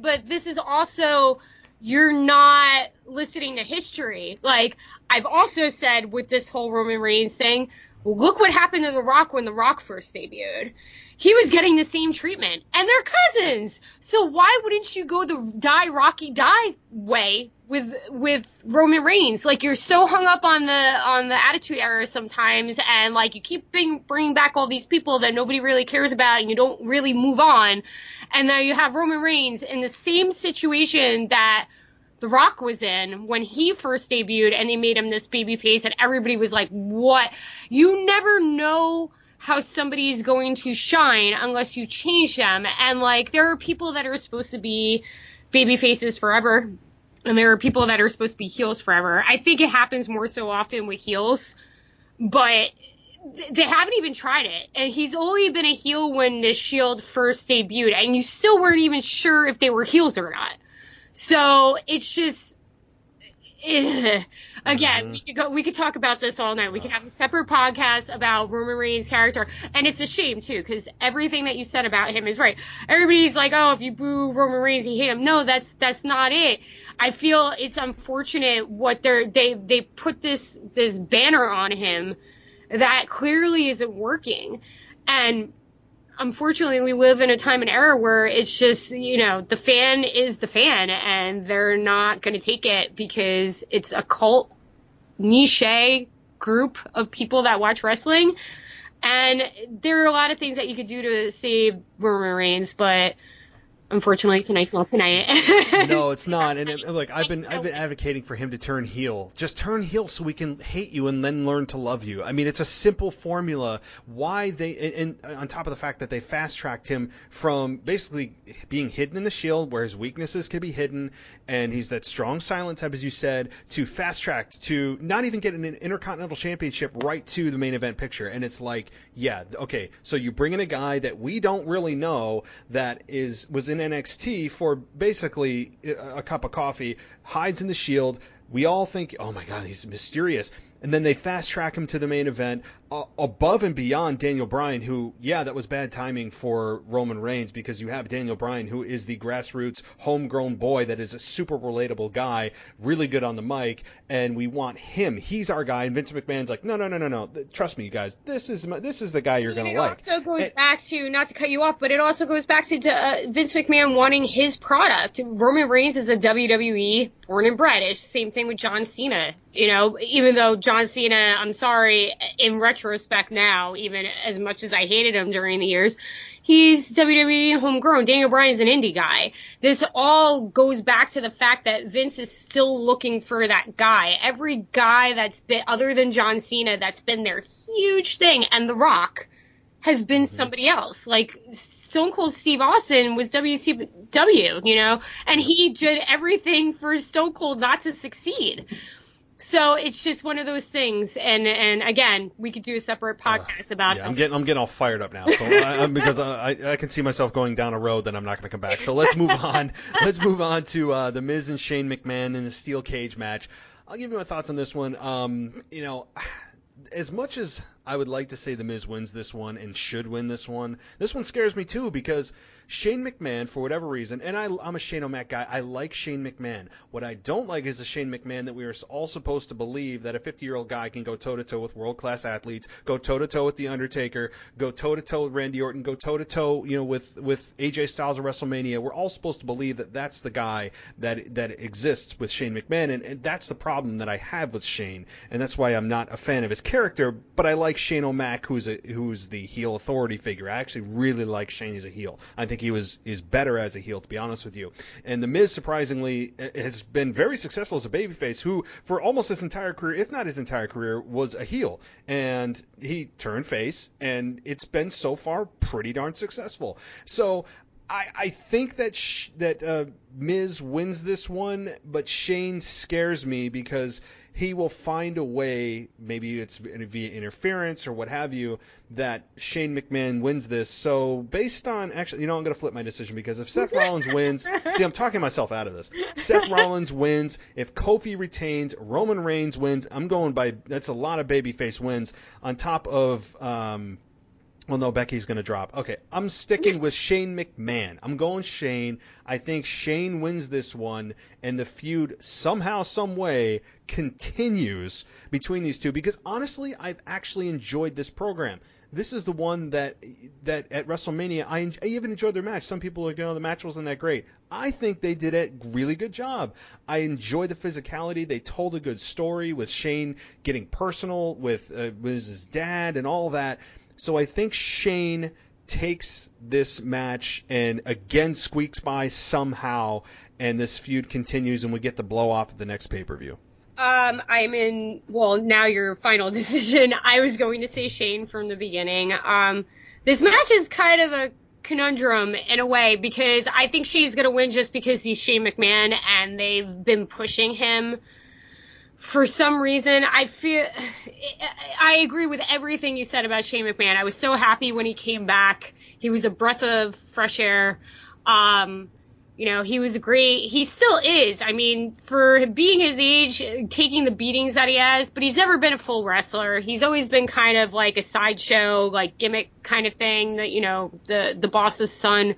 Speaker 3: but this is also, you're not listening to history. Like, I've also said with this whole Roman Reigns thing, look what happened to The Rock when The Rock first debuted. He was getting the same treatment, and they're cousins. So why wouldn't you go the Rocky die way with Roman Reigns? Like, you're so hung up on the Attitude Era sometimes, and like you keep bringing back all these people that nobody really cares about, and you don't really move on. And now you have Roman Reigns in the same situation that The Rock was in when he first debuted, and they made him this babyface, and everybody was like, "What?" You never know how somebody's going to shine unless you change them. And like, there are people that are supposed to be baby faces forever, and there are people that are supposed to be heels forever. I think it happens more so often with heels, but they haven't even tried it. And he's only been a heel when the Shield first debuted, and you still weren't even sure if they were heels or not. So it's just, again, we could talk about this all night. We could have a separate podcast about Roman Reigns' character. And it's a shame, too, because everything that you said about him is right. Everybody's like, oh, if you boo Roman Reigns, you hate him. No, that's not it. I feel it's unfortunate what they put this banner on him that clearly isn't working. And unfortunately, we live in a time and era where it's just, the fan is the fan, and they're not going to take it because it's a cult niche group of people that watch wrestling. And there are a lot of things that you could do to save Roman Reigns, but unfortunately, tonight's not tonight.
Speaker 2: No, it's not. And I've been advocating for him to turn heel. Just turn heel so we can hate you and then learn to love you. I mean, it's a simple formula. Why and on top of the fact that they fast-tracked him from basically being hidden in the Shield, where his weaknesses could be hidden, and he's that strong silent type, as you said, to fast-tracked to not even get an Intercontinental Championship right to the main event picture. And it's like, okay, so you bring in a guy that we don't really know that was in NXT for basically a cup of coffee, hides in the Shield. We all think, oh my God, he's mysterious. And then they fast track him to the main event above and beyond Daniel Bryan, who, that was bad timing for Roman Reigns, because you have Daniel Bryan, who is the grassroots homegrown boy that is a super relatable guy, really good on the mic, and we want him. He's our guy. And Vince McMahon's like, no. Trust me, you guys. This is the guy you're going to like.
Speaker 3: It also goes back to, not to cut you off, but it also goes back to Vince McMahon wanting his product. Roman Reigns is a WWE born and bred. It's the same thing with John Cena. Even though John Cena, I'm sorry, in retrospect now, even as much as I hated him during the years, he's WWE homegrown. Daniel Bryan's an indie guy. This all goes back to the fact that Vince is still looking for that guy. Every guy that's been, other than John Cena, that's been their huge thing, and The Rock has been somebody else. Like, Stone Cold Steve Austin was WCW, and he did everything for Stone Cold not to succeed. So it's just one of those things, and again, we could do a separate podcast about it.
Speaker 2: I'm getting all fired up now, so because I can see myself going down a road that I'm not going to come back. So let's move on. Let's move on to The Miz and Shane McMahon in the steel cage match. I'll give you my thoughts on this one. As much as I would like to say The Miz wins this one and should win this one scares me too, because Shane McMahon, for whatever reason, and I'm a Shane O'Mac guy, I like Shane McMahon. What I don't like is the Shane McMahon that we are all supposed to believe that a 50-year-old guy can go toe-to-toe with world-class athletes, go toe-to-toe with The Undertaker, go toe-to-toe with Randy Orton, go toe-to-toe with AJ Styles at WrestleMania. We're all supposed to believe that that's the guy that exists with Shane McMahon, and that's the problem that I have with Shane, and that's why I'm not a fan of his character, but I like Shane O'Mac, who's the heel authority figure. I actually really like Shane as a heel. I think he is better as a heel, to be honest with you. And The Miz, surprisingly, has been very successful as a babyface, who for almost his entire career, if not his entire career, was a heel. And he turned face, and it's been so far pretty darn successful. So I think that Miz wins this one, but Shane scares me because he will find a way, maybe it's via interference or what have you, that Shane McMahon wins this. So based on, actually, I'm going to flip my decision, because if Seth Rollins wins, see, I'm talking myself out of this. Seth Rollins wins. If Kofi retains, Roman Reigns wins. I'm going by, that's a lot of babyface wins on top of, well, no, Becky's going to drop. Okay, I'm sticking with Shane McMahon. I'm going Shane. I think Shane wins this one, and the feud somehow, some way continues between these two, because honestly, I've actually enjoyed this program. This is the one that at WrestleMania, I even enjoyed their match. Some people are like, the match wasn't that great. I think they did a really good job. I enjoyed the physicality. They told a good story with Shane getting personal with his dad and all that. So I think Shane takes this match and again squeaks by somehow, and this feud continues, and we get the blow off at the next pay-per-view.
Speaker 3: Now your final decision. I was going to say Shane from the beginning. This match is kind of a conundrum in a way, because I think Shane's going to win just because he's Shane McMahon and they've been pushing him. For some reason, I agree with everything you said about Shane McMahon. I was so happy when he came back. He was a breath of fresh air. He was great. He still is. I mean, for being his age, taking the beatings that he has, but he's never been a full wrestler. He's always been kind of like a sideshow, like gimmick kind of thing that, the boss's son.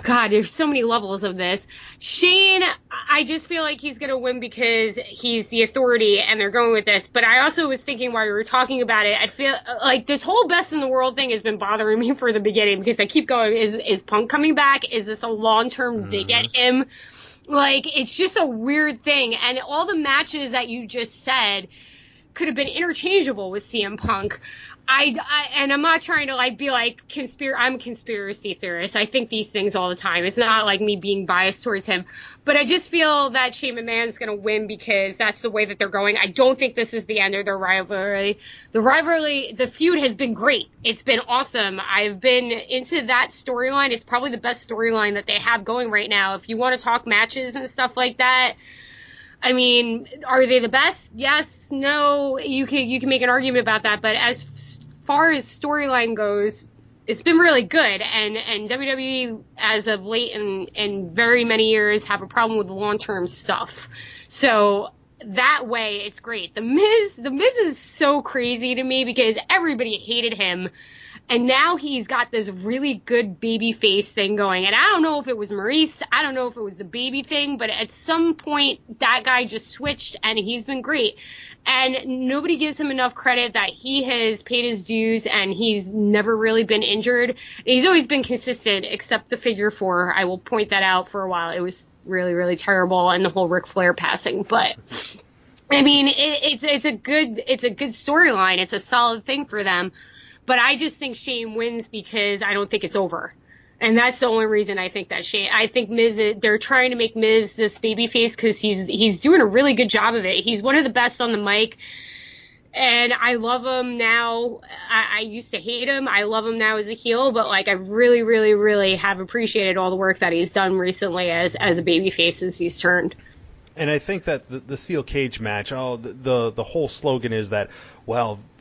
Speaker 3: God, there's so many levels of this. Shane, I just feel like he's going to win because he's the authority and they're going with this. But I also was thinking while we were talking about it, I feel like this whole best in the world thing has been bothering me for the beginning, because I keep going, is Punk coming back? Is this a long-term dig at him? Like, it's just a weird thing. And all the matches that you just said could have been interchangeable with CM Punk. And I'm not trying to be like I'm a conspiracy theorist. I think these things all the time. It's not like me being biased towards him, but I just feel that Shane McMahon's going to win because that's the way that they're going. I don't think this is the end of their rivalry. The feud has been great. It's been awesome. I've been into that storyline. It's probably the best storyline that they have going right now. If you want to talk matches and stuff like that, I mean, are they the best? Yes, no, you can make an argument about that, but as far as storyline goes, it's been really good, and WWE, as of late in very many years, have a problem with the long-term stuff. So that way, it's great. The Miz is so crazy to me because everybody hated him, and now he's got this really good baby face thing going. And I don't know if it was Maurice. I don't know if it was the baby thing. But at some point, that guy just switched, and he's been great. And nobody gives him enough credit that he has paid his dues, and he's never really been injured. He's always been consistent, except the figure 4. I will point that out for a while. It was really, really terrible, and the whole Ric Flair passing. But I mean, it's a good storyline. It's a solid thing for them. But I just think Shane wins because I don't think it's over. And that's the only reason I think that I think Miz, they're trying to make Miz this babyface because he's doing a really good job of it. He's one of the best on the mic. And I love him now. I used to hate him. I love him now as a heel. But, I really, really, really have appreciated all the work that he's done recently as a babyface since he's turned.
Speaker 2: And I think that the steel cage match, the whole slogan is that,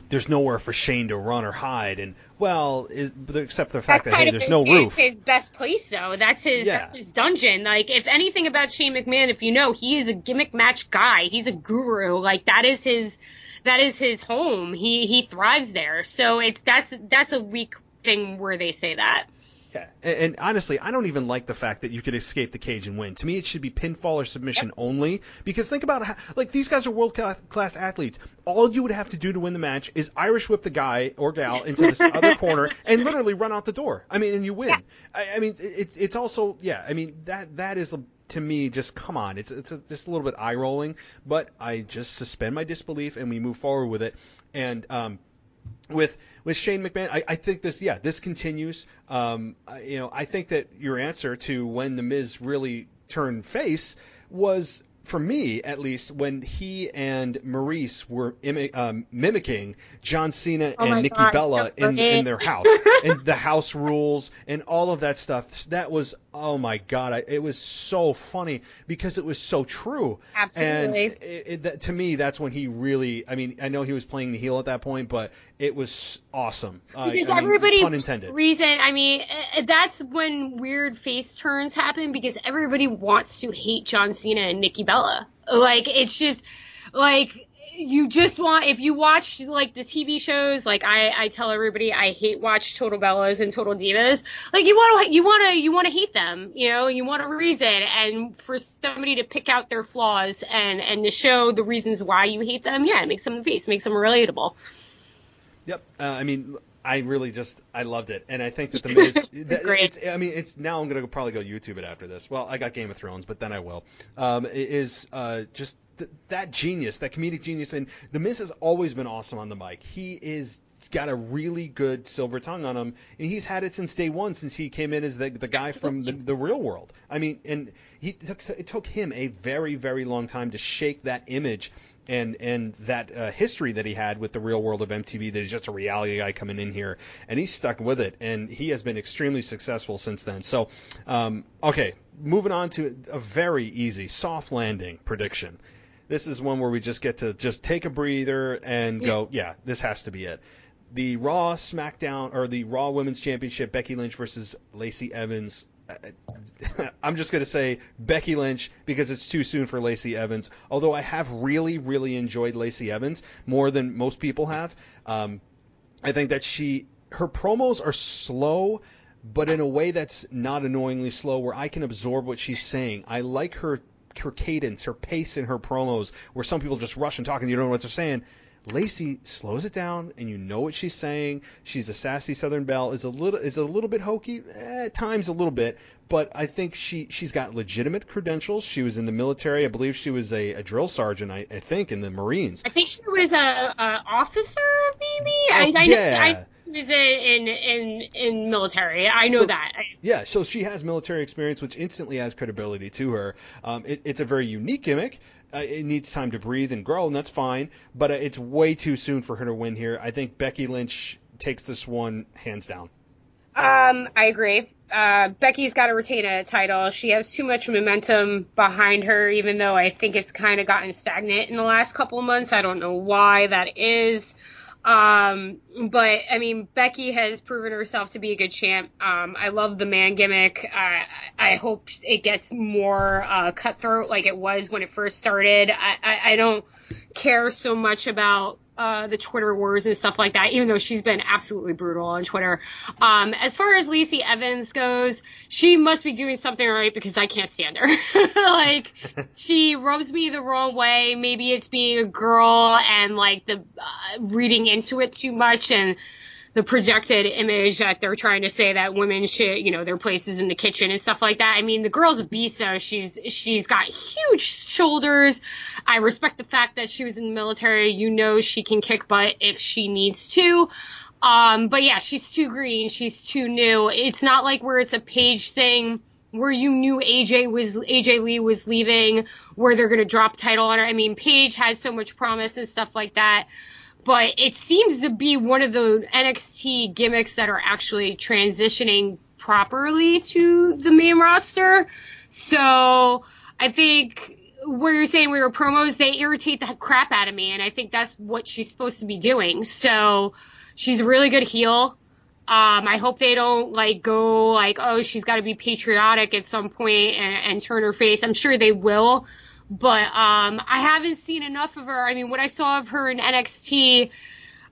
Speaker 2: there's nowhere for Shane to run or hide, and except for the fact that there's no roof.
Speaker 3: That's his best place, though. That's his dungeon. If anything about Shane McMahon, if you know, he is a gimmick match guy. He's a guru. That is his home. He thrives there. So that's a weak thing where they say that.
Speaker 2: Yeah, and honestly, I don't even like the fact that you could escape the cage and win. To me, it should be pinfall or submission only, because think about how, these guys are world-class athletes. All you would have to do to win the match is Irish whip the guy or gal into this other corner and literally run out the door. I mean, and you win. Yeah. It's also, that is to me, just come on. It's just a little bit eye-rolling, but I just suspend my disbelief and we move forward with it. And with Shane McMahon, I think this continues. I think that your answer to when the Miz really turned face was for me, at least, when he and Maurice were mimicking John Cena and Nikki Bella in their house, and the house rules and all of that stuff, that was, oh my God, it was so funny because it was so true.
Speaker 3: Absolutely.
Speaker 2: And to me, that's when he really, I mean, I know he was playing the heel at that point, but it was awesome.
Speaker 3: Because everybody,
Speaker 2: pun intended.
Speaker 3: That's when weird face turns happen because everybody wants to hate John Cena and Nikki Bella. Like, it's just, like, you just want, if you watch, like, the TV shows, like, I tell everybody I hate watch Total Bellas and Total Divas. Like, you want to hate them, you know, you want a reason, and for somebody to pick out their flaws and to show the reasons why you hate them, yeah, it makes them face, makes them relatable.
Speaker 2: Yep. I really I loved it. And I think that The Miz, it's now I'm going to probably go YouTube it after this. Well, I got Game of Thrones, but then I will. Just that genius, that comedic genius. And The Miz has always been awesome on the mic. He is got a really good silver tongue on him, and he's had it since day one, since he came in as the guy from the real world. I mean, and it took him a very, very long time to shake that image and that history that he had with the real world of MTV, that he's just a reality guy coming in here, and he's stuck with it, and he has been extremely successful since then. So, okay, moving on to a very easy, soft landing prediction. This is one where we just get to just take a breather and go, yeah, this has to be it. The Raw SmackDown, or the Raw Women's Championship, Becky Lynch versus Lacey Evans. I'm just going to say Becky Lynch because it's too soon for Lacey Evans. Although I have really, really enjoyed Lacey Evans more than most people have. I think that her promos are slow, but in a way that's not annoyingly slow, where I can absorb what she's saying. I like her cadence, her pace in her promos, where some people just rush and talk and you don't know what they're saying. Lacey slows it down, and you know what she's saying. She's a sassy Southern belle, is a little bit hokey at times, a little bit, but I think she's got legitimate credentials. She was in the military. I believe she was a drill sergeant. I think in the Marines.
Speaker 3: I think she was a officer, maybe.
Speaker 2: Yeah.
Speaker 3: She was in military. I know that.
Speaker 2: Yeah, so she has military experience, which instantly adds credibility to her. It's a very unique gimmick. It needs time to breathe and grow, and that's fine. But it's way too soon for her to win here. I think Becky Lynch takes this one hands down.
Speaker 3: I agree. Becky's got to retain a title. She has too much momentum behind her, even though I think it's kind of gotten stagnant in the last couple of months. I don't know why that is. But I mean, Becky has proven herself to be a good champ. I love the man gimmick. I hope it gets more cutthroat like it was when it first started. I don't care so much about the Twitter wars and stuff like that, even though she's been absolutely brutal on Twitter. As far as Lacey Evans goes, she must be doing something right because I can't stand her. Like, she rubs me the wrong way. Maybe it's being a girl and, like, the reading into it too much and the projected image that they're trying to say that women should, you know, their places in the kitchen and stuff like that. I mean, the girl's a beast, though. She's got huge shoulders. I respect the fact that she was in the military. You know, she can kick butt if she needs to. But yeah, she's too green. She's too new. It's not like where it's a Paige thing where you knew AJ Lee was leaving, where they're going to drop title on her. I mean, Paige has so much promise and stuff like that. But it seems to be one of the NXT gimmicks that are actually transitioning properly to the main roster. So I think where you're saying we were promos, they irritate the crap out of me. And I think that's what she's supposed to be doing. So she's a really good heel. I hope they don't go oh, she's got to be patriotic at some point and turn her face. I'm sure they will. But I haven't seen enough of her. I mean, what I saw of her in NXT,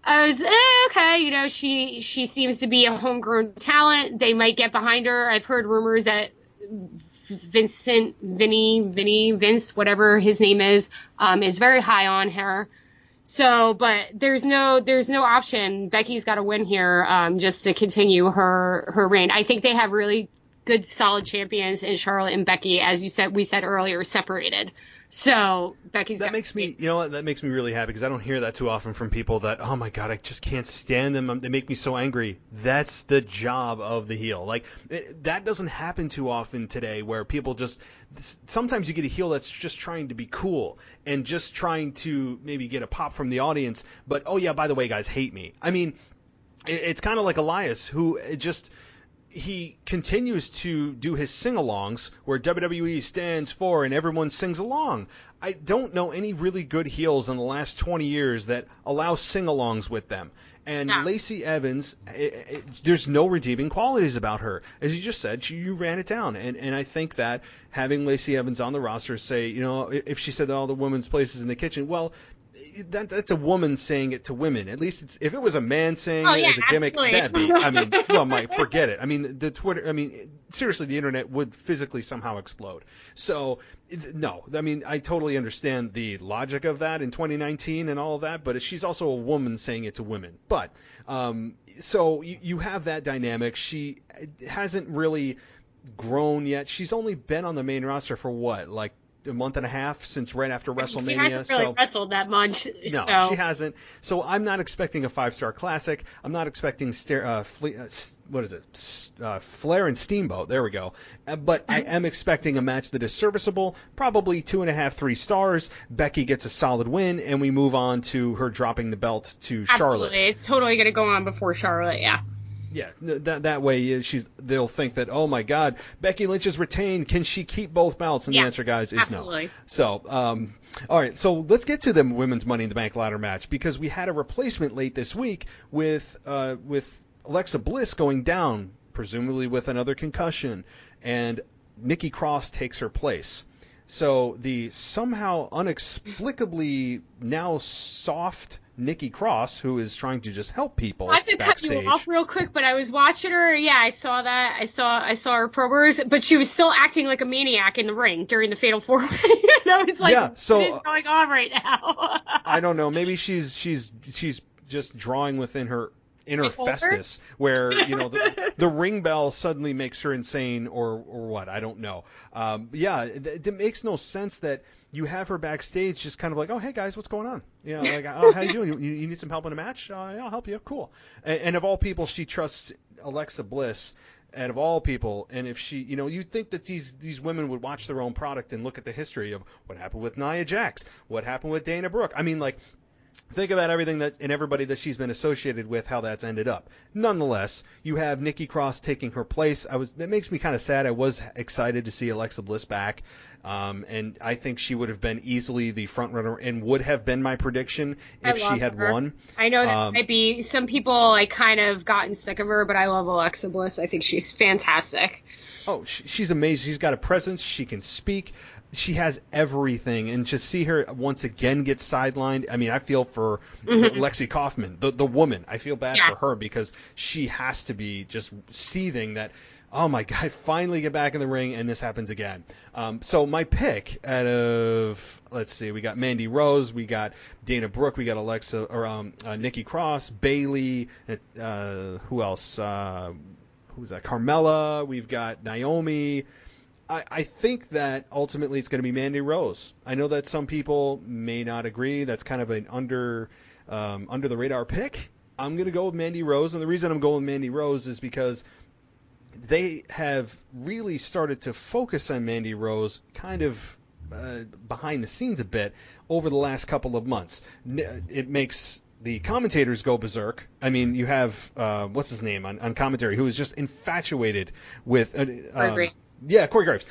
Speaker 3: I was, okay, you know, she seems to be a homegrown talent. They might get behind her. I've heard rumors that Vince, whatever his name is very high on her. So, but there's no option. Becky's got to win here just to continue her reign. I think they have really good solid champions in Charlotte and Becky, as we said earlier, separated. So Becky's
Speaker 2: that makes me, that makes me really happy, because I don't hear that too often from people that, oh my God, I just can't stand them. They make me so angry. That's the job of the heel. Like, that doesn't happen too often today, where people just, sometimes you get a heel that's just trying to be cool and just trying to maybe get a pop from the audience. But, oh yeah, by the way, guys, hate me. I mean, it's kind of like Elias, who he continues to do his sing-alongs where WWE stands for and everyone sings along. I don't know any really good heels in the last 20 years that allow sing-alongs with them. And
Speaker 3: No.
Speaker 2: Lacey Evans, there's no redeeming qualities about her. As you just said, you ran it down. And I think that having Lacey Evans on the roster say, if she said all the women's places in the kitchen, well, that's a woman saying it to women. At least if it was a man saying it as a gimmick,
Speaker 3: absolutely.
Speaker 2: that'd be, Mike, forget it. I mean, seriously, the internet would physically somehow explode. So, no, I mean, I totally understand the logic of that in 2019 and all of that, but she's also a woman saying it to women. But, so you have that dynamic. She hasn't really grown yet. She's only been on the main roster for what, like a month and a half since right after WrestleMania.
Speaker 3: She hasn't really wrestled that much.
Speaker 2: No, she hasn't. So I'm not expecting a 5-star classic. I'm not expecting Flair and Steamboat. There we go. But I am expecting a match that is serviceable, probably 2.5, 3 stars. Becky gets a solid win, and we move on to her dropping the belt to Charlotte.
Speaker 3: Absolutely. It's totally going to go on before Charlotte, yeah.
Speaker 2: Yeah, that way they'll think that, oh my God, Becky Lynch is retained. Can she keep both belts? And the answer, guys, is
Speaker 3: absolutely.
Speaker 2: No. So, all right, so let's get to the women's Money in the Bank ladder match, because we had a replacement late this week with Alexa Bliss going down, presumably with another concussion, and Nikki Cross takes her place. So the somehow inexplicably now soft Nikki Cross, who is trying to just help people.
Speaker 3: I have to
Speaker 2: backstage.
Speaker 3: cut you off real quick, but I was watching her. Yeah, I saw that. I saw her promos, but she was still acting like a maniac in the ring during the Fatal 4-Way. And I was like, what is going on right now?
Speaker 2: I don't know. Maybe she's just drawing within her inner Festus, where the ring bell suddenly makes her insane, or what, I don't know. It makes no sense that you have her backstage just kind of like, oh, hey guys, what's going on? Like, oh, how you doing? You need some help in a match? Yeah, I'll help you. Cool. And of all people, she trusts Alexa Bliss. And of all people, and if she, you'd think that these women would watch their own product and look at the history of what happened with Nia Jax, what happened with Dana Brooke. I mean, like, think about everything and everybody that she's been associated with, how that's ended up. Nonetheless, you have Nikki Cross taking her place. That makes me kind of sad. I was excited to see Alexa Bliss back, and I think she would have been easily the front runner and would have been my prediction if she had won.
Speaker 3: I know that might be some people like kind of gotten sick of her, but I love Alexa Bliss. I think she's fantastic.
Speaker 2: Oh, she's amazing. She's got a presence. She can speak. She has everything, and to see her once again get sidelined, I mean, I feel for Lexi Kaufman, the woman. I feel bad for her, because she has to be just seething that, oh my God, finally get back in the ring, and this happens again. So my pick out of, let's see, we got Mandy Rose, we got Dana Brooke, we got Nikki Cross, Bayley, who else? Who's that? Carmella, we've got Naomi. I think that ultimately it's going to be Mandy Rose. I know that some people may not agree. That's kind of an under the radar pick. I'm going to go with Mandy Rose, and the reason I'm going with Mandy Rose is because they have really started to focus on Mandy Rose kind of behind the scenes a bit over the last couple of months. It makes the commentators go berserk. I mean, you have what's his name on commentary, who is just infatuated with Corey Graves.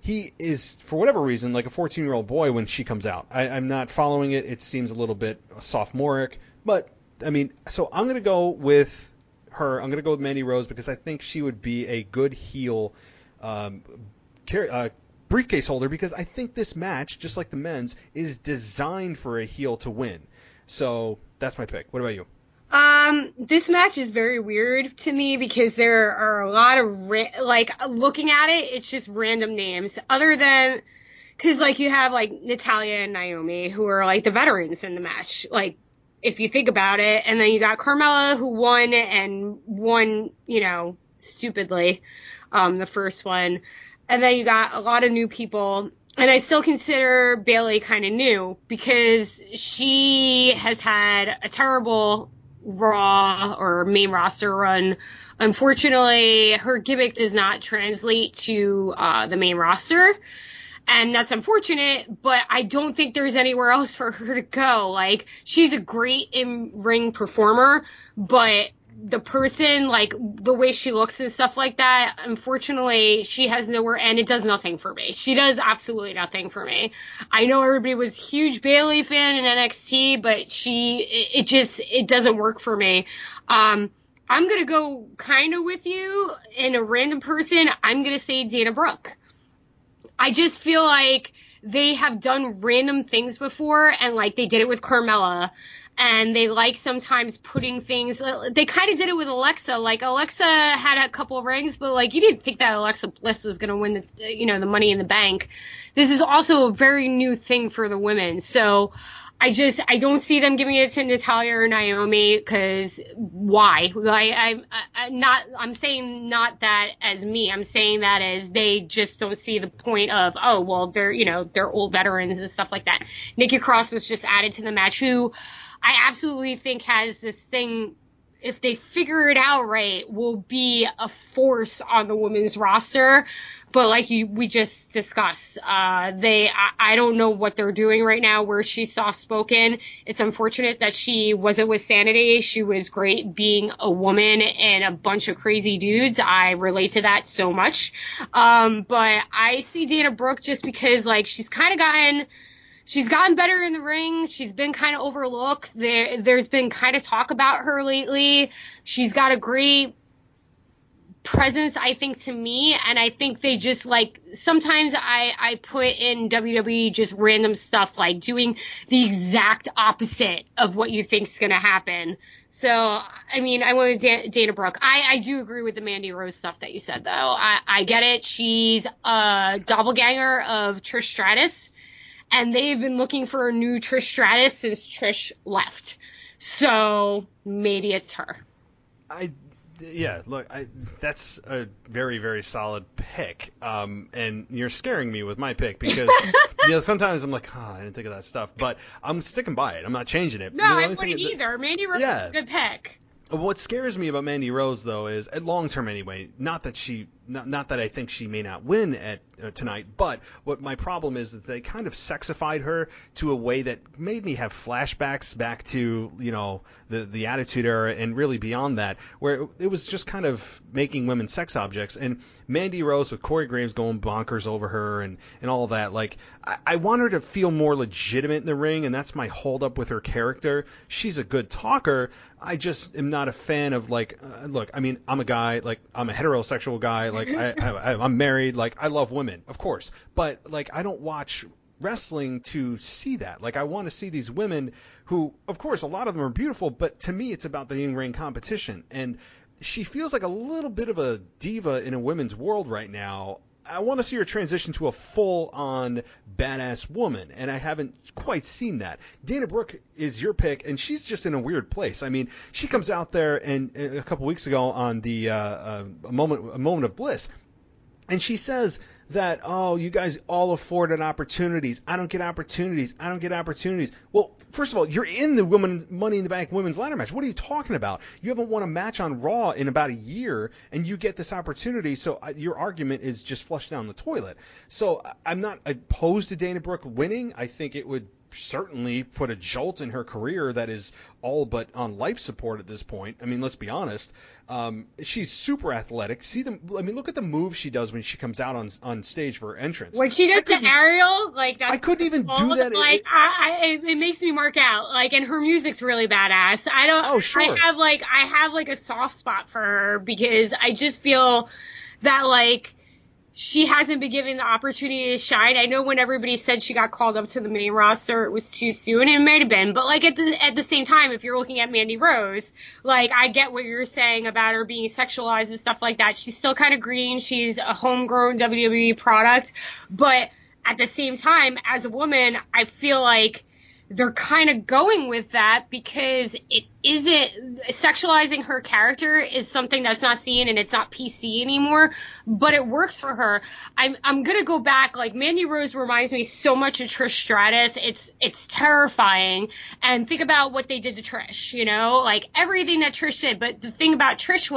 Speaker 2: He is, for whatever reason, like a 14-year-old boy when she comes out. I'm not following it. It seems a little bit sophomoric. But, I mean, so I'm going to go with her. I'm going to go with Mandy Rose, because I think she would be a good heel briefcase holder, because I think this match, just like the men's, is designed for a heel to win. So that's my pick. What about you?
Speaker 3: This match is very weird to me, because there are a lot of, looking at it, it's just random names, other than, because, like, you have, like, Natalya and Naomi, who are, like, the veterans in the match, like, if you think about it, and then you got Carmella, who won, stupidly. the first one. And then you got a lot of new people. And I still consider Bayley kind of new because she has had a terrible Raw or main roster run. Unfortunately, her gimmick does not translate to the main roster. And that's unfortunate, but I don't think there's anywhere else for her to go. Like, she's a great in-ring performer, but the person, like, the way she looks and stuff like that, unfortunately, she has nowhere, and it does nothing for me. She does absolutely nothing for me. I know everybody was a huge Bayley fan in NXT, but it doesn't work for me. I'm going to go kind of with you in a random person. I'm going to say Dana Brooke. I just feel like they have done random things before, and like they did it with Carmella, and they like sometimes putting things, they kind of did it with Alexa. Like, Alexa had a couple of rings, but like, you didn't think that Alexa Bliss was going to win the Money in the Bank. This is also a very new thing for the women. So I don't see them giving it to Natalya or Naomi, because why? I'm saying not that as me. I'm saying that as they just don't see the point of, oh, well, they're old veterans and stuff like that. Nikki Cross was just added to the match, who I absolutely think has this thing, if they figure it out right, will be a force on the women's roster. But like we just discussed, I don't know what they're doing right now where she's soft-spoken. It's unfortunate that she wasn't with Sanity. She was great being a woman and a bunch of crazy dudes. I relate to that so much. But I see Dana Brooke just because, like, she's gotten better in the ring. She's been kind of overlooked. There's been kind of talk about her lately. She's got a great presence, I think, to me, and I think they just, like, sometimes I put in WWE just random stuff, like doing the exact opposite of what you think's going to happen. So, I mean, I went with Dana Brooke. I do agree with the Mandy Rose stuff that you said, though. I get it. She's a doppelganger of Trish Stratus, and they've been looking for a new Trish Stratus since Trish left. So maybe it's her.
Speaker 2: Yeah, look, that's a very, very solid pick. And you're scaring me with my pick because, sometimes I'm like, I didn't think of that stuff. But I'm sticking by it. I'm not changing it.
Speaker 3: No, I wouldn't either. Mandy Rose is a good pick.
Speaker 2: What scares me about Mandy Rose, though, is, at long term anyway, not that I think she may not win at tonight, but what my problem is that they kind of sexified her to a way that made me have flashbacks back to, the Attitude Era and really beyond that, where it was just kind of making women sex objects. And Mandy Rose with Corey Graves going bonkers over her and all of that, like, I want her to feel more legitimate in the ring, and that's my holdup with her character. She's a good talker. I just am not a fan of, like, look, I mean, I'm a guy, like, I'm a heterosexual guy, like, I'm married, like, I love women, of course, but, like, I don't watch wrestling to see that. Like, I want to see these women who, of course, a lot of them are beautiful, but to me it's about the in-ring competition, and she feels like a little bit of a diva in a women's world right now. I want to see her transition to a full-on badass woman, and I haven't quite seen that. Dana Brooke is your pick, and she's just in a weird place. I mean, she comes out there and a couple weeks ago on the a moment of bliss, and she says that, oh, you guys all afforded opportunities. I don't get opportunities. Well, first of all, you're in the Money in the Bank women's ladder match. What are you talking about? You haven't won a match on Raw in about a year, and you get this opportunity, so your argument is just flushed down the toilet. So I'm not opposed to Dana Brooke winning. I think it would certainly put a jolt in her career that is all but on life support at this point. I mean, let's be honest. She's super athletic. Look at the moves she does when she comes out on stage for her entrance.
Speaker 3: When she does the aerial, like, that's,
Speaker 2: I couldn't even do that.
Speaker 3: Like, it makes me mark out. Like, and her music's really badass.
Speaker 2: Oh, sure.
Speaker 3: I have like a soft spot for her because I just feel that, like, she hasn't been given the opportunity to shine. I know when everybody said she got called up to the main roster, it was too soon. It might have been. But, like, at the same time, if you're looking at Mandy Rose, like, I get what you're saying about her being sexualized and stuff like that. She's still kind of green. She's a homegrown WWE product. But at the same time, as a woman, I feel like they're kind of going with that because it isn't sexualizing her character is something that's not seen, and it's not PC anymore, but it works for her. I'm gonna go back, like, Mandy Rose reminds me so much of Trish Stratus. It's terrifying. And think about what they did to Trish, you know, like everything that Trish did. But the thing about Trish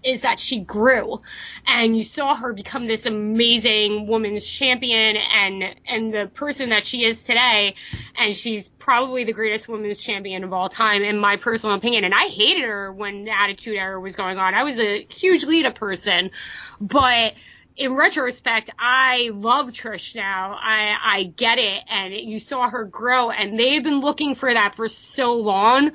Speaker 3: is that she grew, and you saw her become this amazing women's champion and the person that she is today. And she's probably the greatest women's champion of all time, in my personal opinion. And I hated her when the Attitude Era was going on. I was a huge Lita person, but in retrospect, I love Trish now. I get it. And you saw her grow, and they've been looking for that for so long.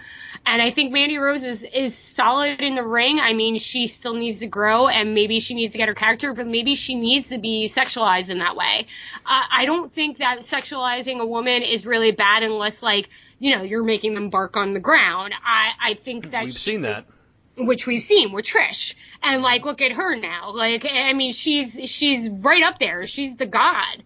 Speaker 3: And I think Mandy Rose is solid in the ring. I mean, she still needs to grow, and maybe she needs to get her character, but maybe she needs to be sexualized in that way. I don't think that sexualizing a woman is really bad unless, like, you know, you're making them bark on the ground. I think that
Speaker 2: we've seen that.
Speaker 3: Which we've seen with Trish. And, like, look at her now. Like, I mean, she's right up there. She's the god.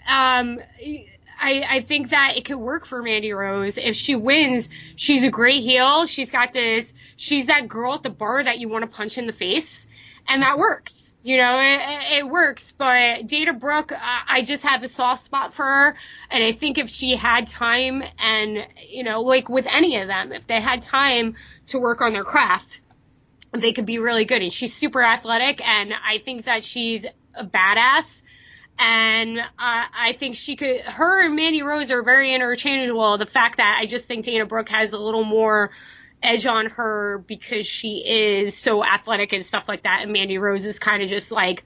Speaker 3: I think that it could work for Mandy Rose. If she wins, she's a great heel. She's that girl at the bar that you want to punch in the face. And that works. You know, it works. But Dana Brooke, I just have a soft spot for her. And I think if she had time, and, you know, like with any of them, if they had time to work on their craft, they could be really good. And she's super athletic, and I think that she's a badass. And I think her and Mandy Rose are very interchangeable. The fact that I just think Dana Brooke has a little more edge on her because she is so athletic and stuff like that. And Mandy Rose is kind of just like,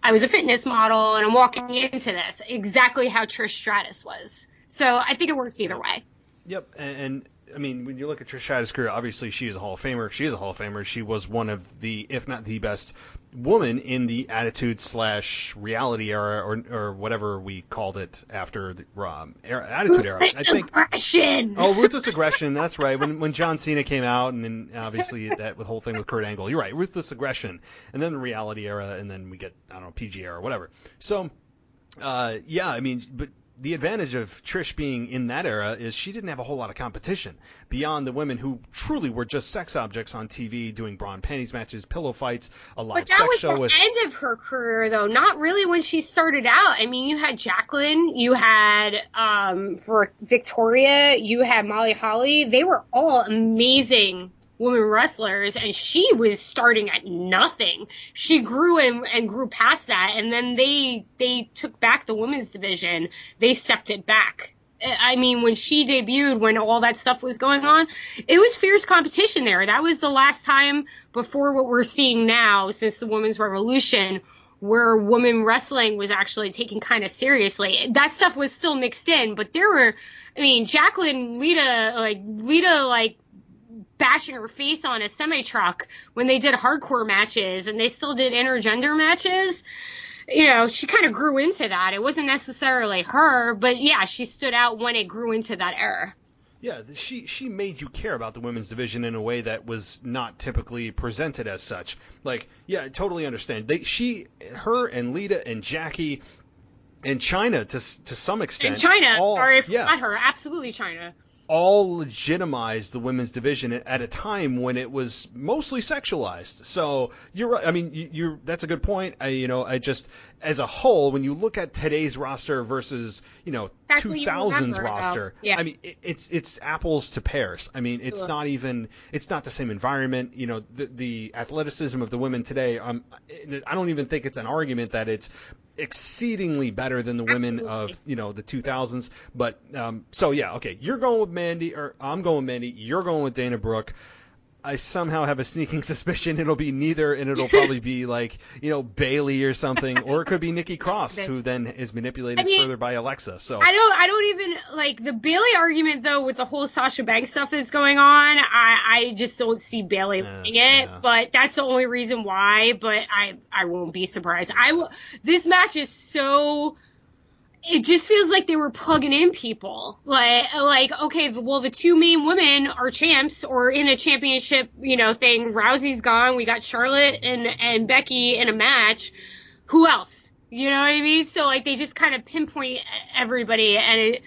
Speaker 3: I was a fitness model and I'm walking into this, exactly how Trish Stratus was. So I think it works either way.
Speaker 2: Yep. And I mean, when you look at Trish Stratus' career, obviously she is a Hall of Famer. She is a Hall of Famer. She was one of the, if not the best woman in the Attitude/reality era, or whatever we called it after the Attitude Era. I think.
Speaker 3: Aggression.
Speaker 2: Oh, Ruthless Aggression. That's right. When John Cena came out, and then obviously that whole thing with Kurt Angle. You're right. Ruthless Aggression, and then the Reality Era, and then we get, I don't know, PG Era, whatever. So, yeah, I mean, but the advantage of Trish being in that era is she didn't have a whole lot of competition beyond the women who truly were just sex objects on TV, doing bra and panties matches, pillow fights, a live sex show.
Speaker 3: But that was the end of her career, though. Not really when she started out. I mean, you had Jacqueline, you had, for Victoria, you had Molly Holly. They were all amazing women wrestlers, and she was starting at nothing. She grew and grew past that, and then they took back the women's division. They stepped it back. I mean, when she debuted, when all that stuff was going on, it was fierce competition there. That was the last time before what we're seeing now since the women's revolution, where women wrestling was actually taken kind of seriously. That stuff was still mixed in, but there were, I mean, Jacqueline, Lita, bashing her face on a semi-truck when they did hardcore matches, and they still did intergender matches. You know, she kind of grew into that. It wasn't necessarily her, but yeah, she stood out when it grew into that era.
Speaker 2: Yeah, she made you care about the women's division in a way that was not typically presented as such. Like, yeah, I totally understand. Her and Lita and Jackie and Chyna to some extent.
Speaker 3: And Chyna, not her, absolutely Chyna.
Speaker 2: All legitimized the women's division at a time when it was mostly sexualized. So you're right. I mean, that's a good point. I just, as a whole, when you look at today's roster versus, 2000s roster,
Speaker 3: yeah.
Speaker 2: I mean, it's apples to pears. I mean, it's not the same environment. The athleticism of the women today, I don't even think it's an argument that it's exceedingly better than the women of the 2000s. But so yeah, okay, you're going with Mandy, or I'm going with Mandy, you're going with Dana Brooke. I somehow have a sneaking suspicion it'll be neither, and it'll probably be like Bailey or something, or it could be Nikki Cross, who then is manipulated further by Alexa. So
Speaker 3: I don't even like the Bailey argument, though, with the whole Sasha Banks stuff that's going on. I just don't see Bailey winning it, but that's the only reason why. But I won't be surprised. This match is so. It just feels like they were plugging in people. Like okay, well, the two main women are champs or in a championship, thing. Rousey's gone. We got Charlotte and Becky in a match. Who else? You know what I mean? So, like, they just kind of pinpoint everybody, and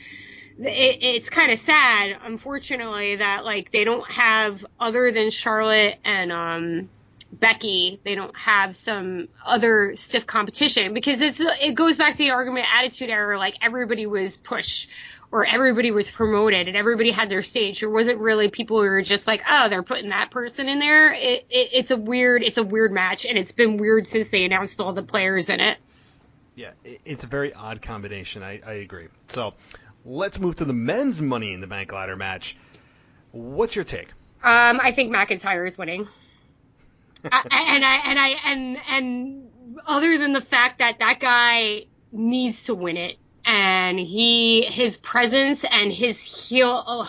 Speaker 3: it's kind of sad, unfortunately, that like they don't have, other than Charlotte and Becky, they don't have some other stiff competition, because it goes back to the argument Attitude Era, like everybody was pushed or everybody was promoted and everybody had their stage. There wasn't really people who were just like, oh, they're putting that person in there. It's a weird match, and it's been weird since they announced all the players in it.
Speaker 2: Yeah, it's a very odd combination. I agree. So let's move to the men's Money in the Bank ladder match. What's your take?
Speaker 3: I think McIntyre is winning. And other than the fact that guy needs to win it, and his presence and his heel,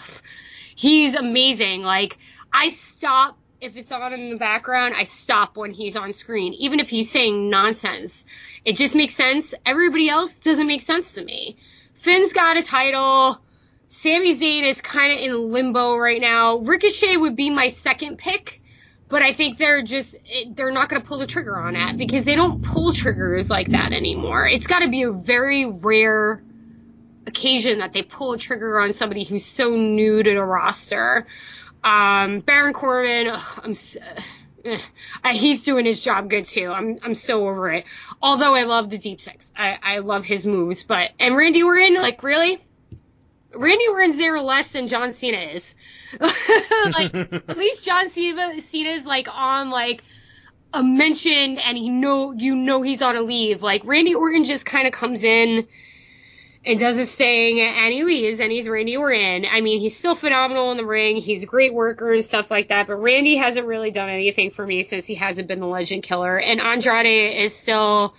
Speaker 3: he's amazing. Like, I stop if it's on in the background. I stop when he's on screen, even if he's saying nonsense. It just makes sense. Everybody else doesn't make sense to me. Finn's got a title. Sami Zayn is kind of in limbo right now. Ricochet would be my second pick. But I think they're not going to pull the trigger on that, because they don't pull triggers like that anymore. It's got to be a very rare occasion that they pull a trigger on somebody who's so new to the roster. Baron Corbin, he's doing his job good too. I'm so over it. Although I love the Deep Six. I love his moves. And Randy Orton, like, really? Randy Orton's there less than John Cena is. Like, at least John Cena's like on like a mention, and you know he's on a leave. Like, Randy Orton just kind of comes in and does his thing, and he leaves, and he's Randy Orton. I mean, he's still phenomenal in the ring. He's a great worker and stuff like that. But Randy hasn't really done anything for me since he hasn't been the Legend Killer. And Andrade is still.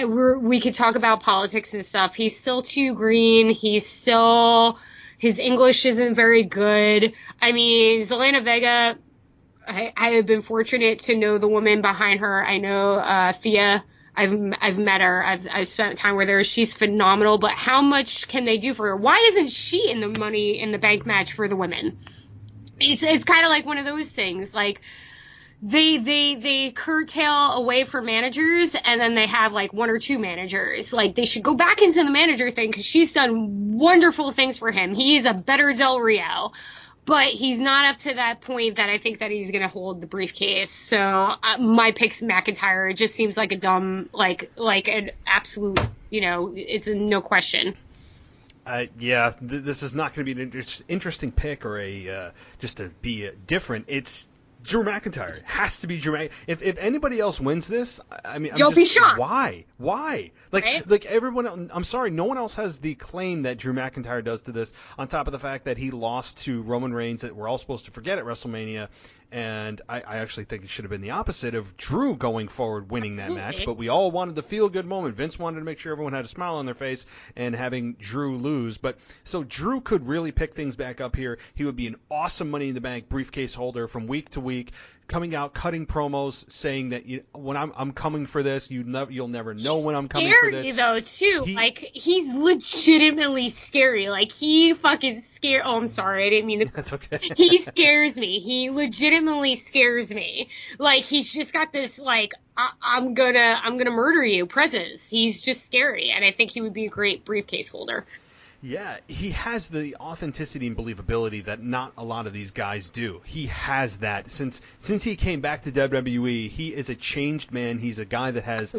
Speaker 3: We could talk about politics and stuff. He's still too green. His English isn't very good. I mean, Zelina Vega, I have been fortunate to know the woman behind her. I know Thea. I've met her. I've spent time with her. She's phenomenal. But how much can they do for her? Why isn't she in the Money in the Bank match for the women? It's kind of like one of those things. Like, they curtail away for managers, and then they have like one or two managers. Like, they should go back into the manager thing, because she's done wonderful things for him. He's a better Del Rio, but he's not up to that point that I think that he's going to hold the briefcase. So my pick's McIntyre. It just seems like a dumb, like an absolute, it's a no question.
Speaker 2: This is not going to be an interesting pick or just to be different. It's Drew McIntyre. It has to be Drew McIntyre. If anybody else wins this, I mean,
Speaker 3: You'll be shocked.
Speaker 2: Why? Like,
Speaker 3: right?
Speaker 2: Like everyone, I'm sorry, no one else has the claim that Drew McIntyre does to this, on top of the fact that he lost to Roman Reigns that we're all supposed to forget at WrestleMania. And I actually think it should have been the opposite of Drew going forward winning Absolutely. That match. But we all wanted the feel-good moment. Vince wanted to make sure everyone had a smile on their face, and having Drew lose. But so Drew could really pick things back up here. He would be an awesome Money in the Bank briefcase holder from week to week, coming out, cutting promos, saying that when I'm coming for this, you'll never know when I'm coming for this.
Speaker 3: Scary though too. He's legitimately scary. Like, he fucking scare. Oh, I'm sorry, I didn't mean to.
Speaker 2: That's okay.
Speaker 3: He scares me. He legitimately scares me. Like, he's just got this like I'm gonna murder you presence. He's just scary, and I think he would be a great briefcase holder.
Speaker 2: Yeah, he has the authenticity and believability that not a lot of these guys do. He has that. Since he came back to WWE, he is a changed man. He's a guy that has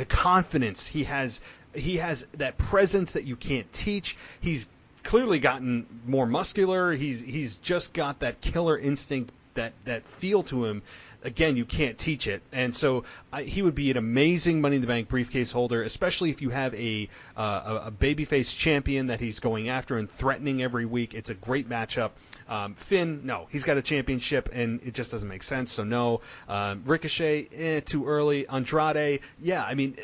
Speaker 2: confidence. He has that presence that you can't teach. He's clearly gotten more muscular. He's just got that killer instinct, that feel to him. Again, you can't teach it. And so he would be an amazing Money in the Bank briefcase holder, especially if you have a babyface champion that he's going after and threatening every week. It's a great matchup. Finn, no, he's got a championship, and it just doesn't make sense, so no. Ricochet, too early. Andrade, yeah, I mean,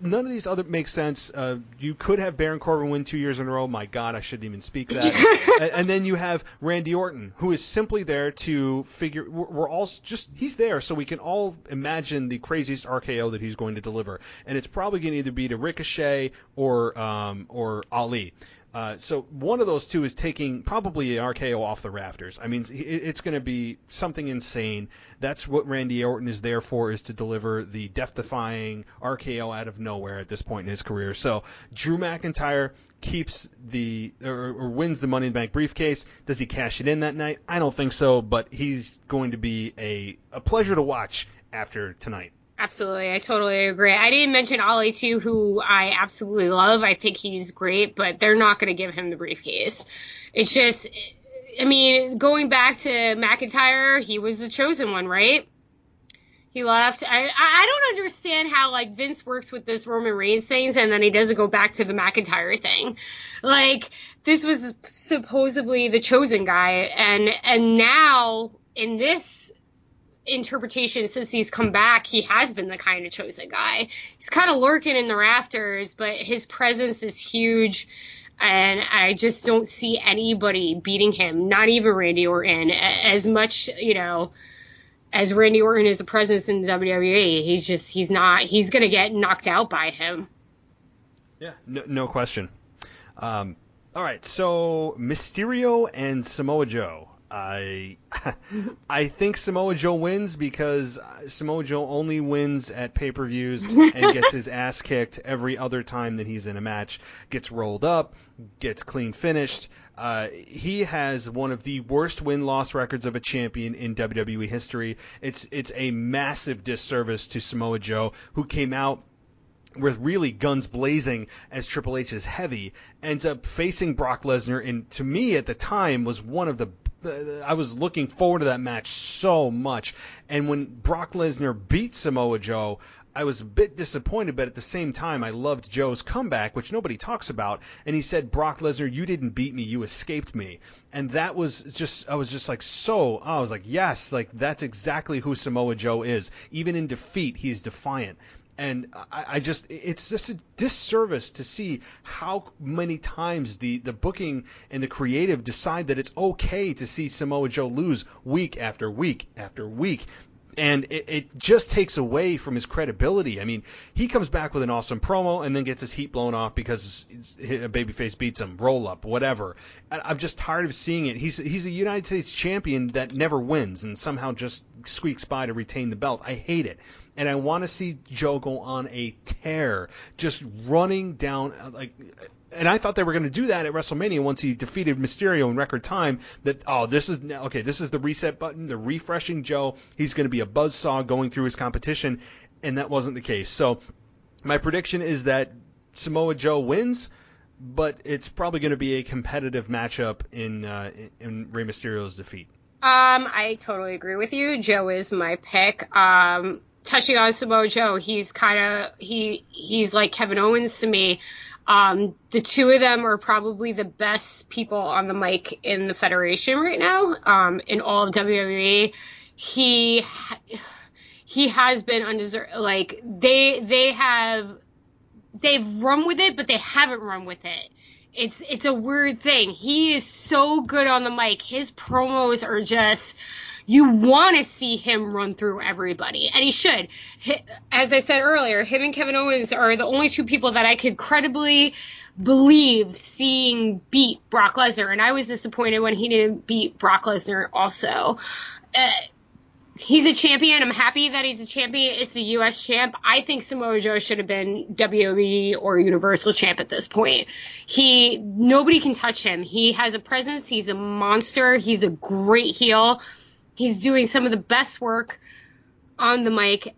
Speaker 2: none of these other make sense. You could have Baron Corbin win 2 years in a row. My God, I shouldn't even speak that. And then you have Randy Orton, who is simply there to figure. We're all just he's there so we can all imagine the craziest RKO that he's going to deliver, and it's probably going to either be to Ricochet or Ali. So one of those two is taking probably an RKO off the rafters. I mean, it's going to be something insane. That's what Randy Orton is there for, is to deliver the death-defying RKO out of nowhere at this point in his career. So Drew McIntyre keeps or wins the Money in the Bank briefcase. Does he cash it in that night? I don't think so, but he's going to be a pleasure to watch after tonight.
Speaker 3: Absolutely. I totally agree. I didn't mention Ali, too, who I absolutely love. I think he's great, but they're not going to give him the briefcase. It's just, I mean, going back to McIntyre, he was the chosen one, right? He left. I don't understand how, like, Vince works with this Roman Reigns things, and then he doesn't go back to the McIntyre thing. Like, this was supposedly the chosen guy, and now, in this interpretation, since he's come back, he has been the kind of chosen guy. He's kind of lurking in the rafters, but his presence is huge, and I just don't see anybody beating him, not even Randy Orton. As much, as Randy Orton is a presence in the WWE, he's going to get knocked out by him.
Speaker 2: Yeah, no question. All right, so Mysterio and Samoa Joe. I think Samoa Joe wins because Samoa Joe only wins at pay-per-views and gets his ass kicked every other time that he's in a match. Gets rolled up, gets clean finished. He has one of the worst win-loss records of a champion in WWE history. It's a massive disservice to Samoa Joe, who came out with really guns blazing as Triple H's heavy, ends up facing Brock Lesnar, and to me at the time was one of the I was looking forward to that match so much. And when Brock Lesnar beat Samoa Joe, I was a bit disappointed, but at the same time, I loved Joe's comeback, which nobody talks about. And he said, Brock Lesnar, you didn't beat me, you escaped me. And that was just, I was like, yes, like that's exactly who Samoa Joe is. Even in defeat, he's defiant. And it's just a disservice to see how many times the booking and the creative decide that it's okay to see Samoa Joe lose week after week after week. And it just takes away from his credibility. I mean, he comes back with an awesome promo and then gets his heat blown off because a babyface beats him, roll up, whatever. I'm just tired of seeing it. He's a United States champion that never wins and somehow just squeaks by to retain the belt. I hate it. And I want to see Joe go on a tear, just running down and I thought they were going to do that at WrestleMania once he defeated Mysterio in record time. This is the reset button, the refreshing Joe. He's going to be a buzzsaw going through his competition, and that wasn't the case. So my prediction is that Samoa Joe wins, but it's probably going to be a competitive matchup in Rey Mysterio's defeat.
Speaker 3: I totally agree with you. Joe is my pick. Touching on Samoa Joe, he's like Kevin Owens to me. The two of them are probably the best people on the mic in the Federation right now, in all of WWE. He has been undeserved. Like they've run with it, but they haven't run with it. It's a weird thing. He is so good on the mic. His promos are just, you want to see him run through everybody, and he should. As I said earlier, him and Kevin Owens are the only two people that I could credibly believe seeing beat Brock Lesnar, and I was disappointed when he didn't beat Brock Lesnar also. He's a champion. I'm happy that he's a champion. It's the U.S. champ. I think Samoa Joe should have been WWE or Universal champ at this point. Nobody can touch him. He has a presence. He's a monster. He's a great heel. He's doing some of the best work on the mic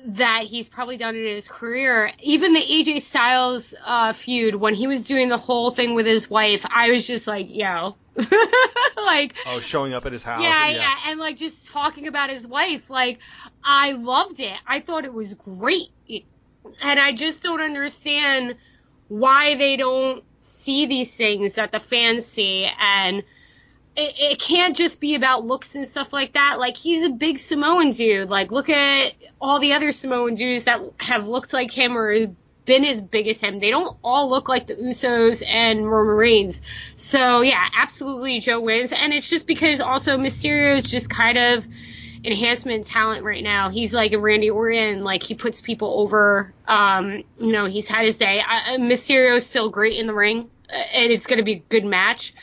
Speaker 3: that he's probably done in his career. Even the AJ Styles feud, when he was doing the whole thing with his wife, I was just like, yo. Like,
Speaker 2: showing up at his house.
Speaker 3: Yeah, and like just talking about his wife. Like, I loved it. I thought it was great. And I just don't understand why they don't see these things that the fans see, and it can't just be about looks and stuff like that. Like, he's a big Samoan dude. Like, look at all the other Samoan dudes that have looked like him or been as big as him. They don't all look like the Usos and Roman Reigns. So, yeah, absolutely Joe wins. And it's just because also Mysterio is just kind of enhancement talent right now. He's like a Randy Orton. Like, he puts people over. He's had his day. Mysterio's still great in the ring. and it's going to be a good match.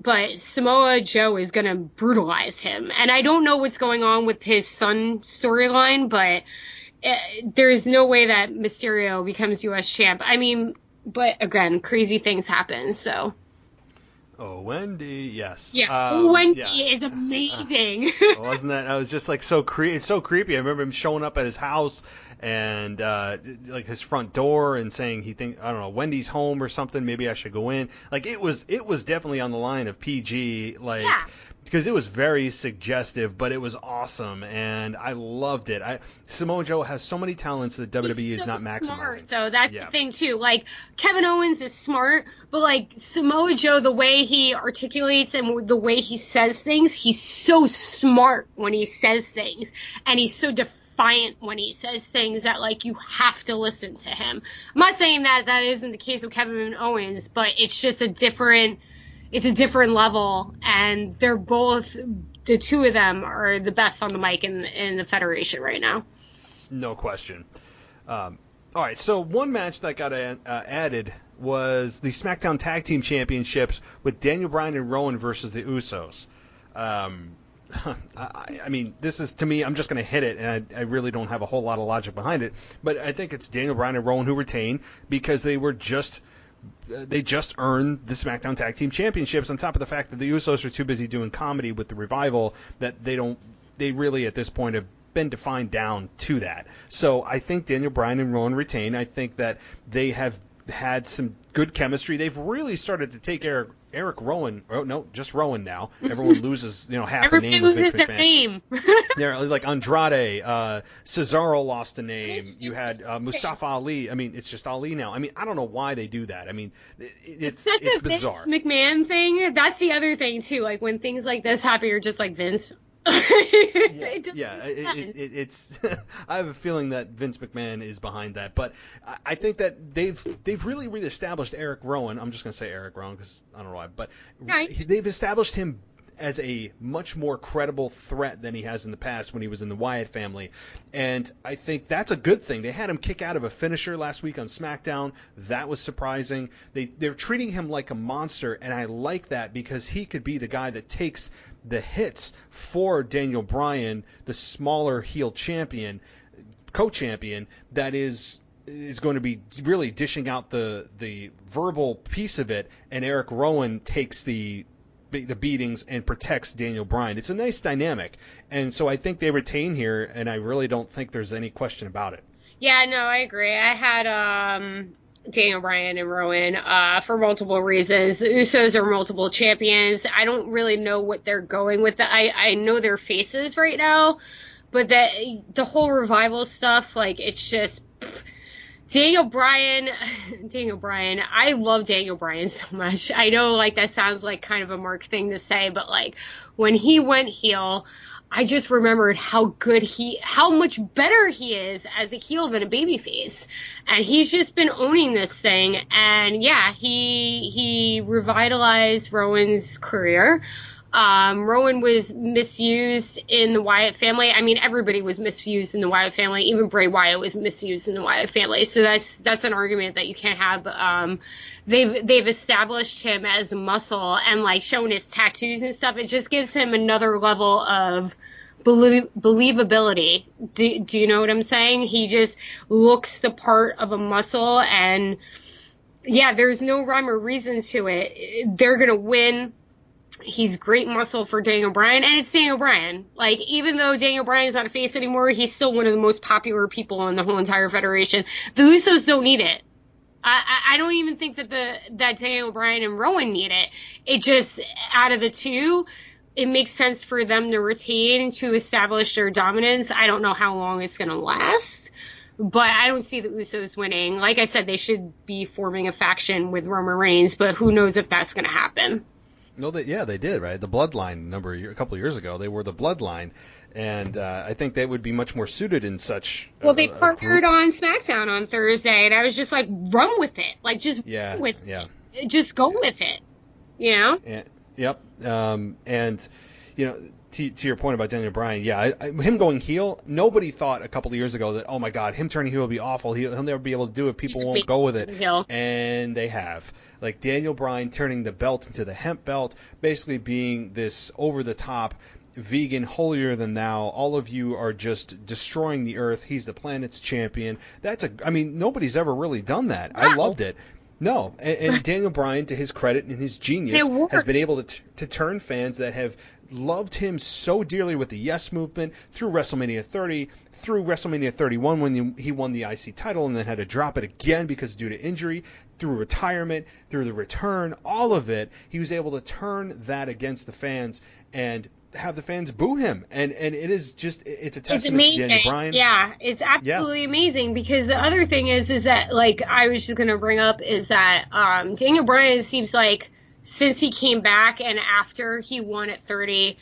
Speaker 3: But Samoa Joe is going to brutalize him. And I don't know what's going on with his son storyline, but there's no way that Mysterio becomes U.S. champ. I mean, but again, crazy things happen, so.
Speaker 2: Oh, Wendy, yes.
Speaker 3: Yeah, Wendy is amazing.
Speaker 2: Wasn't that? I was just like it's so creepy. I remember him showing up at his house and like his front door and saying I don't know, Wendy's home or something. Maybe I should go in. Like it was definitely on the line of PG. Like. Yeah. Because it was very suggestive, but it was awesome, and I loved it. Samoa Joe has so many talents that WWE is not maximizing.
Speaker 3: Smart, though. That's the thing, too. Like, Kevin Owens is smart, but, like, Samoa Joe, the way he articulates and the way he says things, he's so smart when he says things, and he's so defiant when he says things that, like, you have to listen to him. I'm not saying that isn't the case with Kevin Owens, but it's just a different level, and they're both, the two of them are the best on the mic in the Federation right now.
Speaker 2: No question. All right, so one match that got added was the SmackDown Tag Team Championships with Daniel Bryan and Rowan versus the Usos. I mean, this is, to me, I'm just going to hit it, and I really don't have a whole lot of logic behind it, but I think it's Daniel Bryan and Rowan who retain because they just earned the SmackDown Tag Team Championships on top of the fact that the Usos are too busy doing comedy with the Revival that they really at this point have been defined down to that. So I think Daniel Bryan and Rowan retain. I think that they have had some good chemistry. They've really started to take Eric Rowan. Oh no, just Rowan now. Everyone loses, half the name.
Speaker 3: Everyone loses their name.
Speaker 2: They're like Andrade, Cesaro lost a name. You had Mustafa Ali. I mean, it's just Ali now. I mean, I don't know why they do that. I mean, it's bizarre.
Speaker 3: Vince McMahon thing. That's the other thing too. Like when things like this happen, you're just like Vince.
Speaker 2: It's I have a feeling that Vince McMahon is behind that, but I think that they've really reestablished Eric Rowan. I'm just going to say Eric Rowan because I don't know why, but they've established him as a much more credible threat than he has in the past when he was in the Wyatt family, and I think that's a good thing. They had him kick out of a finisher last week on SmackDown. That was surprising. They're treating him like a monster, and I like that because he could be the guy that takes the hits for Daniel Bryan, the smaller heel champion, co-champion, that is going to be really dishing out the verbal piece of it, and Eric Rowan takes the beatings and protects Daniel Bryan. It's a nice dynamic, and so I think they retain here, and I really don't think there's any question about it.
Speaker 3: Yeah, no, I agree. I had Daniel Bryan and Rowan for multiple reasons. The Usos are multiple champions. I don't really know what they're going with. I know their faces right now, but the whole Revival stuff, like, it's just... Daniel Bryan, I love Daniel Bryan so much. I know, like, that sounds like kind of a Mark thing to say, but, like, when he went heel, I just remembered how much better he is as a heel than a babyface. And he's just been owning this thing. And yeah, he revitalized Rowan's career. Rowan was misused in the Wyatt family. I mean, everybody was misused in the Wyatt family. Even Bray Wyatt was misused in the Wyatt family. So that's an argument that you can't have. But, they've established him as a muscle, and like showing his tattoos and stuff. It just gives him another level of believability. Do you know what I'm saying? He just looks the part of a muscle, and yeah, there's no rhyme or reason to it. They're going to win. He's great muscle for Daniel Bryan, and it's Daniel Bryan. Like, even though Daniel Bryan's not a face anymore, he's still one of the most popular people in the whole entire federation. The Usos don't need it. I don't even think that Daniel Bryan and Rowan need it. It just, out of the two, it makes sense for them to retain to establish their dominance. I don't know how long it's going to last, but I don't see the Usos winning. Like I said, they should be forming a faction with Roman Reigns, but who knows if that's going to happen.
Speaker 2: No, they did, right? The Bloodline a couple of years ago, they were the Bloodline, and I think they would be much more suited in such.
Speaker 3: Well, they partnered on SmackDown on Thursday, and I was just like, run with it, like run with it, just go with it, you know?
Speaker 2: Yep, and you know, to your point about Daniel Bryan, him going heel, nobody thought a couple of years ago that, oh my God, him turning heel will be awful. He'll never be able to do it. People won't go with it. And they have. Like Daniel Bryan turning the belt into the hemp belt, basically being this over-the-top vegan, holier than thou. All of you are just destroying the earth. He's the planet's champion. Nobody's ever really done that.
Speaker 3: No.
Speaker 2: I loved it. No, and Daniel Bryan, to his credit and his genius, has been able to turn fans that have loved him so dearly with the Yes Movement through WrestleMania 30, through WrestleMania 31 when he won the IC title and then had to drop it again because due to injury, through retirement, through the return, all of it, he was able to turn that against the fans and have the fans boo him, and it is just, it's a testament to Daniel Bryan.
Speaker 3: Yeah, it's absolutely amazing, because the other thing is that, like, I was just gonna bring up is that Daniel Bryan seems like since he came back and after he won at 30,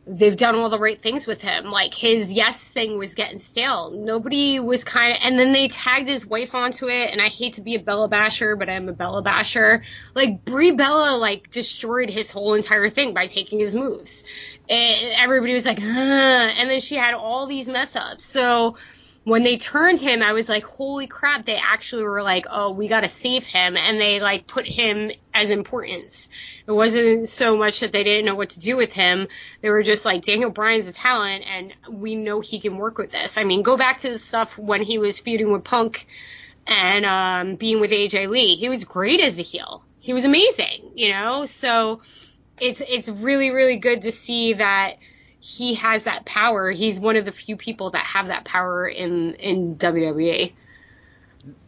Speaker 3: they've done all the right things with him. Like, his yes thing was getting stale. Nobody was and then they tagged his wife onto it, and I hate to be a Bella basher, but I'm a Bella basher. Like, Brie Bella, like, destroyed his whole entire thing by taking his moves. And everybody was like, and then she had all these mess ups. So when they turned him, I was like, holy crap, they actually were like, oh, we got to save him. And they, like, put him as importance. It wasn't so much that they didn't know what to do with him. They were just like, Daniel Bryan's a talent, and we know he can work with this. I mean, go back to the stuff when he was feuding with Punk and being with AJ Lee. He was great as a heel. He was amazing, you know? So it's really, really good to see that he has that power. He's one of the few people that have that power in WWE.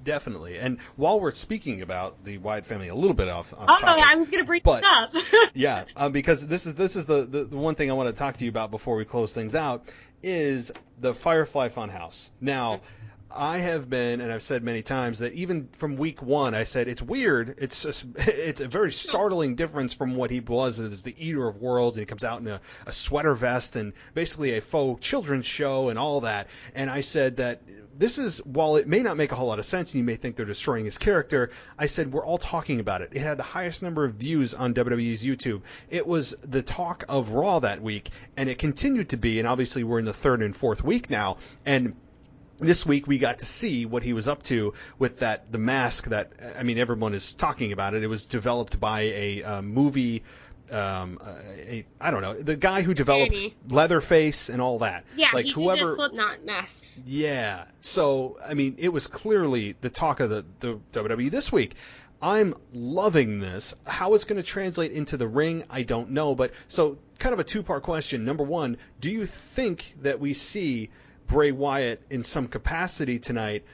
Speaker 2: Definitely. And while we're speaking about the Wyatt family a little bit off
Speaker 3: topic, I was going to bring this up.
Speaker 2: Yeah, because this is the one thing I want to talk to you about before we close things out is the Firefly Funhouse. Now, I have been, and I've said many times that even from week one, I said it's weird. It's a very startling difference from what he was as the Eater of Worlds. And he comes out in a sweater vest and basically a faux children's show and all that. And I said that this is, while it may not make a whole lot of sense and you may think they're destroying his character, I said we're all talking about it. It had the highest number of views on WWE's YouTube. It was the talk of Raw that week, and it continued to be. And obviously we're in the third and fourth week now. And this week we got to see what he was up to with the mask that, I mean, everyone is talking about it. It was developed by a movie, I don't know, the guy who developed Leatherface and all that.
Speaker 3: Yeah, like he did the Slipknot masks.
Speaker 2: Yeah. So, I mean, it was clearly the talk of the WWE this week. I'm loving this. How it's going to translate into the ring, I don't know. But so kind of a two-part question. Number one, do you think that we see Bray Wyatt in some capacity tonight?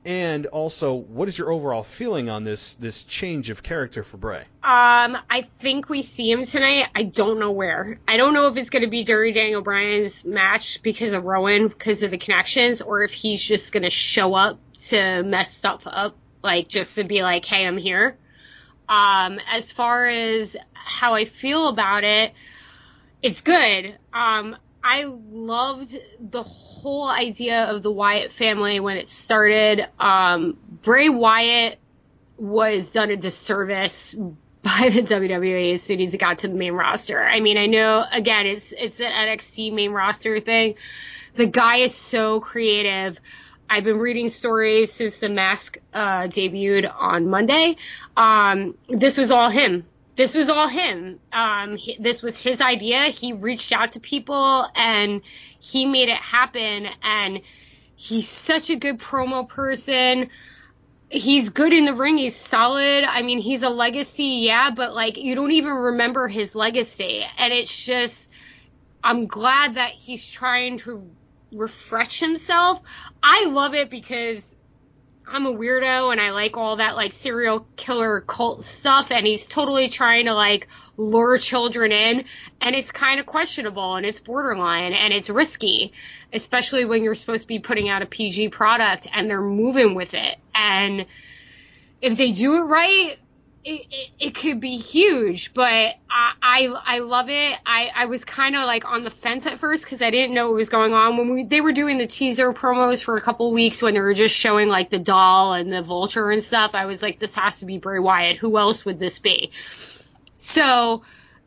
Speaker 2: And also, what is your overall feeling on this change of character for Bray?
Speaker 3: I think we see him tonight. I don't know where. I don't know if it's going to be during Daniel Bryan's match because of Rowan, because of the connections, or if he's just going to show up to mess stuff up, like just to be like, hey, I'm here. As far as how I feel about it, it's good. I loved the whole idea of the Wyatt family when it started. Bray Wyatt was done a disservice by the WWE as soon as he got to the main roster. I mean, I know, again, it's an NXT main roster thing. The guy is so creative. I've been reading stories since the mask debuted on Monday. This was all him. This was all him. This was his idea. He reached out to people and he made it happen. And he's such a good promo person. He's good in the ring. He's solid. I mean, he's a legacy, yeah, but like you don't even remember his legacy. And it's just, I'm glad that he's trying to refresh himself. I love it because I'm a weirdo and I like all that like serial killer cult stuff, and he's totally trying to like lure children in, and it's kind of questionable and it's borderline and it's risky, especially when you're supposed to be putting out a PG product and they're moving with it. And if they do it right, it could be huge, but I love it. I was kind of like on the fence at first because I didn't know what was going on when they were doing the teaser promos for a couple of weeks when they were just showing like the doll and the vulture and stuff. I was like, this has to be Bray Wyatt. Who else would this be? So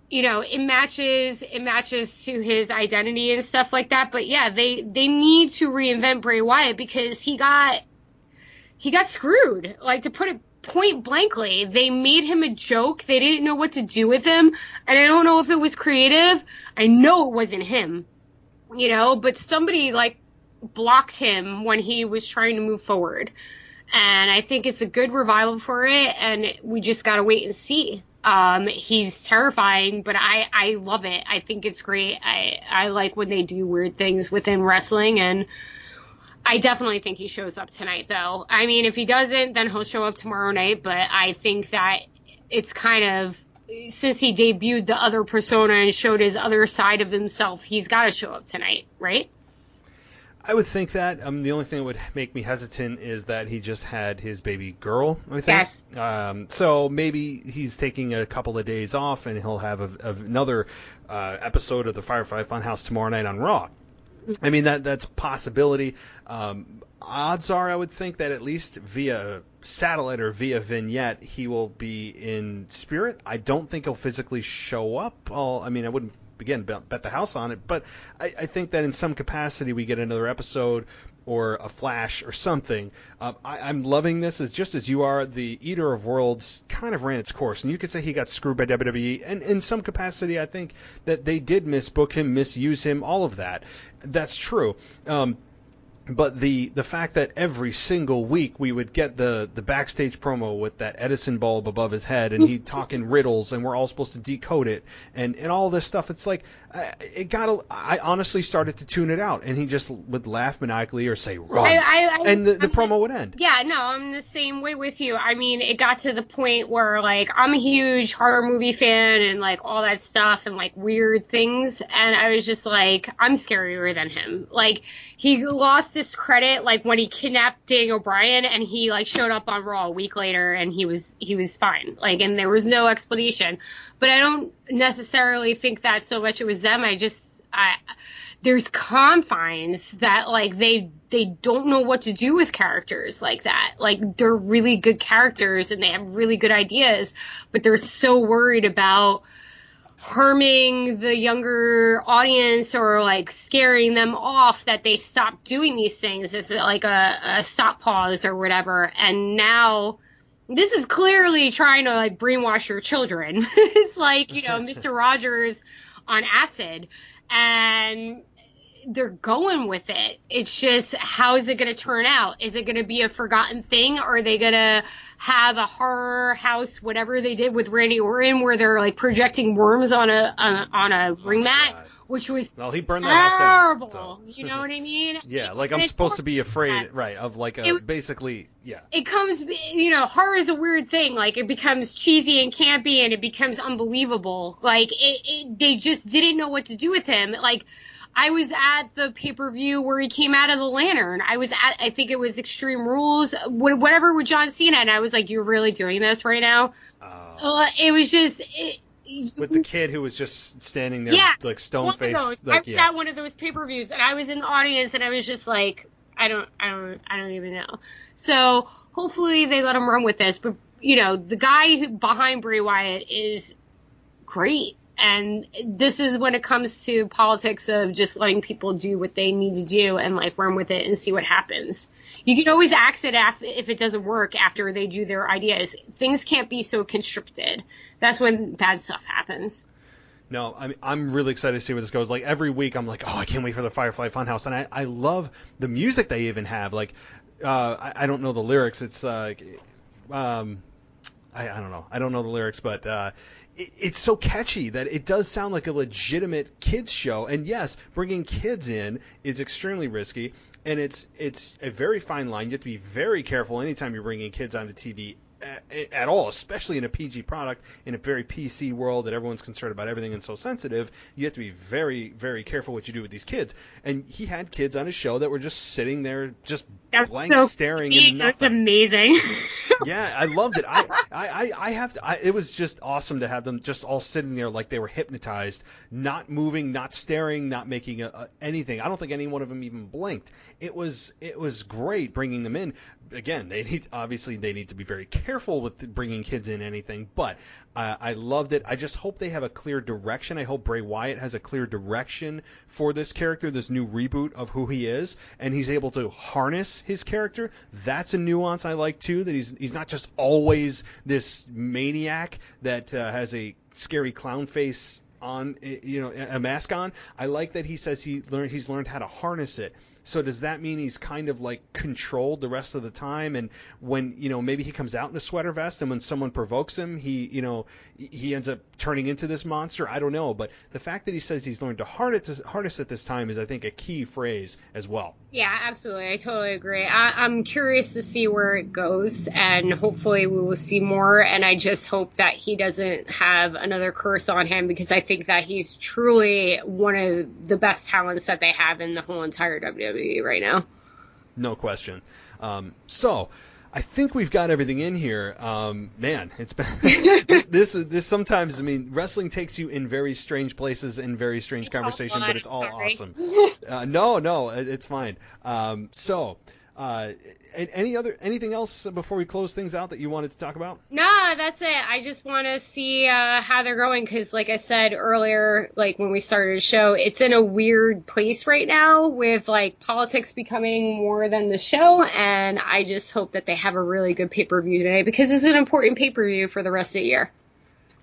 Speaker 3: it matches to his identity and stuff like that. But yeah, they need to reinvent Bray Wyatt because he got screwed. Like, to put it point blankly, they made him a joke. They didn't know what to do with him, and I don't know if it was creative. I know it wasn't him, but somebody like blocked him when he was trying to move forward. And I think it's a good revival for it, and we just gotta wait and see. He's terrifying, but I love it. I think it's great. I like when they do weird things within wrestling, and I definitely think he shows up tonight, though. I mean, if he doesn't, then he'll show up tomorrow night, but I think that it's kind of, since he debuted the other persona and showed his other side of himself, he's got to show up tonight, right?
Speaker 2: I would think that. The only thing that would make me hesitant is that he just had his baby girl, I think.
Speaker 3: Yes.
Speaker 2: So maybe he's taking a couple of days off, and he'll have another episode of the Firefly Funhouse tomorrow night on Raw. I mean, that's a possibility. Odds are, I would think, that at least via satellite or via vignette, he will be in spirit. I don't think he'll physically show up. I wouldn't, again, bet the house on it, but I think that in some capacity we get another episode or a flash or something. I'm loving this, just as you are. The Eater of Worlds kind of ran its course, and you could say he got screwed by WWE, and in some capacity I think that they did misbook him, misuse him, all of that. That's true. But the fact that every single week we would get the backstage promo with that Edison bulb above his head, and he talking riddles, and we're all supposed to decode it, and all this stuff, it's like, I honestly started to tune it out, and he just would laugh maniacally or say, run, and the promo would end.
Speaker 3: Yeah, no, I'm the same way with you. I mean, it got to the point where, like, I'm a huge horror movie fan, and, like, all that stuff, and, like, weird things, and I was just like, I'm scarier than him. Like, he lost his credit, like, when he kidnapped Daniel Bryan, and he, like, showed up on Raw a week later, and he was fine. Like, and there was no explanation. But I don't necessarily think that so much it was them. There's confines that, like, they don't know what to do with characters like that. Like, they're really good characters, and they have really good ideas, but they're so worried about harming the younger audience or, like, scaring them off that they stop doing these things as, like, a stop pause or whatever. And now this is clearly trying to, like, brainwash your children. It's like, Mr. Rogers on acid, and they're going with it. It's just, how is it going to turn out? Is it going to be a forgotten thing, or are they going to have a horror house, whatever they did with Randy Orton, where they're, like, projecting worms on a ring mat, which was
Speaker 2: he burned
Speaker 3: terrible.
Speaker 2: That house down, so.
Speaker 3: You know what I mean?
Speaker 2: Yeah, like, I'm supposed to be afraid, right, of, like, basically, yeah.
Speaker 3: It comes, horror is a weird thing. Like, it becomes cheesy and campy, and it becomes unbelievable. Like, they just didn't know what to do with him. Like, I was at the pay-per-view where he came out of the lantern. I think it was Extreme Rules, whatever with John Cena, and I was like, you're really doing this right now? It was just...
Speaker 2: with the kid who was just standing there, like, stone-faced.
Speaker 3: I was at one of those pay-per-views, and I was in the audience, and I was just like, I don't even know. So, hopefully they let him run with this, but, the guy behind Bray Wyatt is great. And this is when it comes to politics of just letting people do what they need to do and, like, run with it and see what happens. You can always axe it if it doesn't work after they do their ideas. Things can't be so constricted. That's when bad stuff happens.
Speaker 2: No, I'm really excited to see where this goes. Like, every week I'm like, oh, I can't wait for the Firefly Funhouse. And I love the music they even have. Like, I don't know the lyrics. It's like, I don't know. I don't know the lyrics, but it's so catchy that it does sound like a legitimate kids show. And yes, bringing kids in is extremely risky, and it's a very fine line. You have to be very careful anytime you're bringing kids onto TV at all, especially in a PG product, in a very PC world that everyone's concerned about everything and so sensitive. You have to be very, very careful what you do with these kids. And he had kids on his show that were just sitting there, just blank staring into nothing.
Speaker 3: It's amazing.
Speaker 2: Yeah, I loved it. I have to. It was just awesome to have them just all sitting there like they were hypnotized, not moving, not staring, not making anything. I don't think any one of them even blinked. It was great bringing them in. Again, they need to be very careful with bringing kids in anything, but I loved it. I just hope they have a clear direction. I hope Bray Wyatt has a clear direction for this character, this new reboot of who he is, and he's able to harness his character. That's a nuance I like too, that he's not just always this maniac that has a scary clown face on, a mask on. I like that he says he's learned how to harness it. So does that mean he's kind of like controlled the rest of the time? And when, maybe he comes out in a sweater vest and when someone provokes him, he ends up turning into this monster? I don't know. But the fact that he says he's learned to harness it this time is, I think, a key phrase as well.
Speaker 3: Yeah, absolutely. I totally agree. I'm curious to see where it goes, and hopefully we will see more. And I just hope that he doesn't have another curse on him, because I think that he's truly one of the best talents that they have in the whole entire WWE right now.
Speaker 2: No question. So I think we've got everything in here. Man, it's been this sometimes. I mean, wrestling takes you in very strange places and very strange conversation, but it's all awesome. No, it's fine. Anything else before we close things out that you wanted to talk about?
Speaker 3: No, that's it. I just want to see how they're going, because like I said earlier, like when we started the show, it's in a weird place right now with like politics becoming more than the show, and I just hope that they have a really good pay-per-view today, because it's an important pay-per-view for the rest of the year.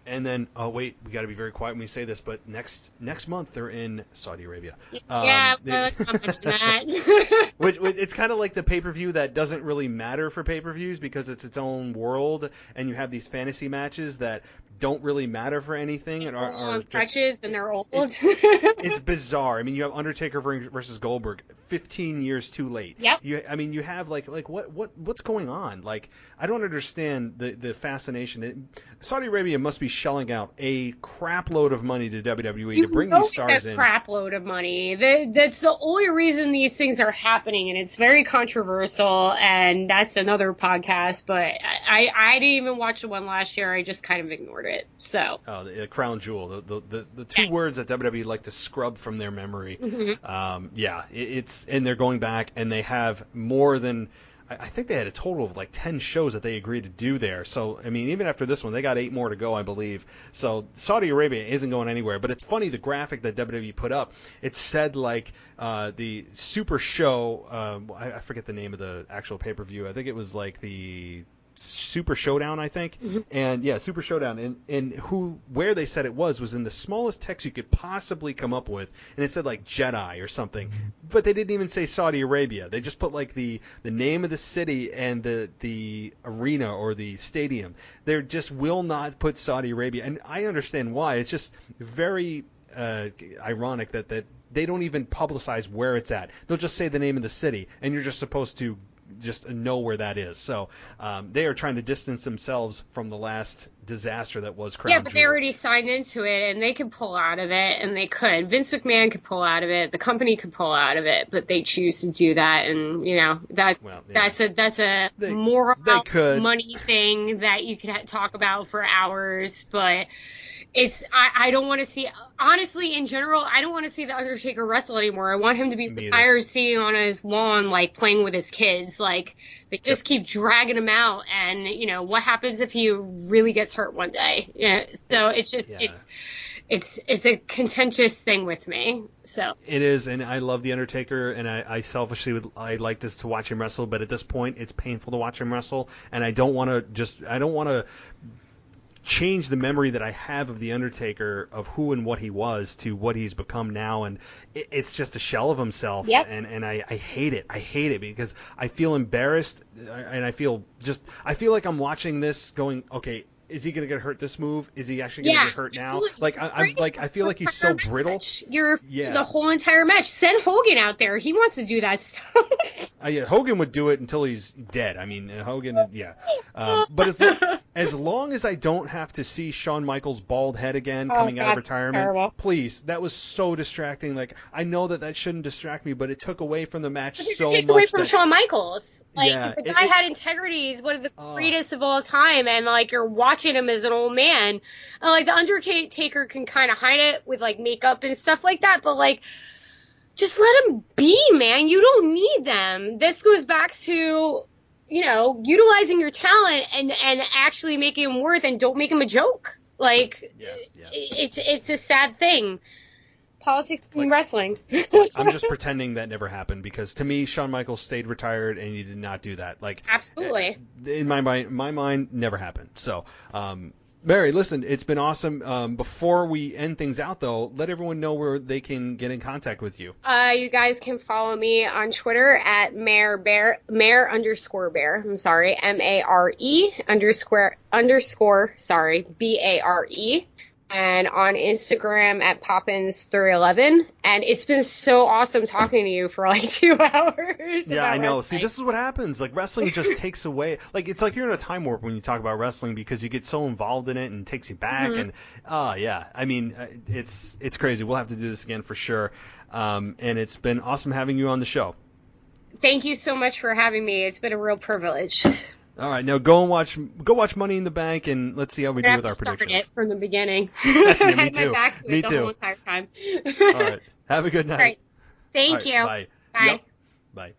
Speaker 2: And then, we got to be very quiet when we say this, but next month they're in Saudi Arabia.
Speaker 3: Yeah, let's not mention that.
Speaker 2: which it's kind of like the pay-per-view that doesn't really matter for pay-per-views, because it's its own world, and you have these fantasy matches that don't really matter for anything and are
Speaker 3: just and they're old.
Speaker 2: It's bizarre. I mean, you have Undertaker versus Goldberg 15 years too late.
Speaker 3: Yep.
Speaker 2: You have like what's going on? Like, I don't understand the fascination. Saudi Arabia must be shelling out a crap load of money to WWE to bring these stars in.
Speaker 3: Crap load of money. That's the only reason these things are happening, and it's very controversial, and that's another podcast, but I didn't even watch the one last year. I just kind of ignored it. So
Speaker 2: the crown jewel, the two words that WWE like to scrub from their memory. It's and they're going back, and they have more than, I think they had a total of like 10 shows that they agreed to do there. So, I mean, even after this one, they got 8 more to go, I believe. So Saudi Arabia isn't going anywhere. But it's funny, the graphic that WWE put up, it said like the Super Show, I forget the name of the actual pay-per-view. I think it was like the Super Showdown, I think. Mm-hmm. And yeah, Super Showdown. And where they said it was in the smallest text you could possibly come up with. And it said like Jedi or something. But they didn't even say Saudi Arabia. They just put like the name of the city and the arena or the stadium. They just will not put Saudi Arabia. And I understand why. It's just very ironic that they don't even publicize where it's at. They'll just say the name of the city, and you're just supposed to just know where that is. So they are trying to distance themselves from the last disaster that was Crown Jewel.
Speaker 3: Yeah, but they already signed into it, and they could pull out of it, and they could. Vince McMahon could pull out of it. The company could pull out of it, but they choose to do that, and that's a moral money thing that you could talk about for hours, but. I don't want to see, honestly, in general, I don't want to see The Undertaker wrestle anymore. I want him to be retired, sitting on his lawn, like, playing with his kids. Like, they just keep dragging him out. And, what happens if he really gets hurt one day? Yeah. So it's just, it's a contentious thing with me. So
Speaker 2: it is. And I love The Undertaker. And I selfishly I'd like this to watch him wrestle. But at this point, it's painful to watch him wrestle. And I don't want to change the memory that I have of The Undertaker, of who and what he was, to what he's become now, and it's just a shell of himself.
Speaker 3: Yep.
Speaker 2: And I hate it. I hate it because I feel embarrassed, and I feel like I'm watching this going, okay, is he going to get hurt this move? Is he actually going to get hurt now? Like I feel like he's so brittle.
Speaker 3: The whole entire match. Send Hogan out there. He wants to do that stuff.
Speaker 2: Hogan would do it until he's dead. I mean, Hogan, but as long as I don't have to see Shawn Michaels' bald head again coming out of retirement,
Speaker 3: terrible.
Speaker 2: please. That was so distracting. Like, I know that shouldn't distract me, but it took away from the match so much.
Speaker 3: It takes away from Shawn Michaels. Like,
Speaker 2: Yeah,
Speaker 3: the guy had integrity. He's one of the greatest of all time, and like you're watching him as an old man. And, like, the Undertaker can kind of hide it with like makeup and stuff like that, but like, just let him be, man. You don't need them. This goes back to, you know, utilizing your talent and actually making him worth, and don't make him a joke. Like, it's a sad thing. Politics and wrestling.
Speaker 2: I'm just pretending that never happened, because to me, Shawn Michaels stayed retired and he did not do that. Like,
Speaker 3: absolutely.
Speaker 2: In my mind, never happened. So, Mary, listen, it's been awesome. Before we end things out, though, let everyone know where they can get in contact with you.
Speaker 3: You guys can follow me on Twitter at Mare Bear. I'm sorry, BARE. And on Instagram at Poppins311. And it's been so awesome talking to you for like 2 hours.
Speaker 2: Yeah, I know. See, this is what happens. Like, wrestling just takes away. Like, it's like you're in a time warp when you talk about wrestling, because you get so involved in it and it takes you back. And, yeah, I mean, it's crazy. We'll have to do this again for sure. And it's been awesome having you on the show.
Speaker 3: Thank you so much for having me. It's been a real privilege.
Speaker 2: All right, now go watch Money in the Bank, and let's see how we do with our predictions.
Speaker 3: It from the beginning.
Speaker 2: Yeah, me too.
Speaker 3: I had my back to it the whole entire time.
Speaker 2: All right, have a good night.
Speaker 3: All right. Thank you.
Speaker 2: Bye.
Speaker 3: Bye.
Speaker 2: Yep. Bye.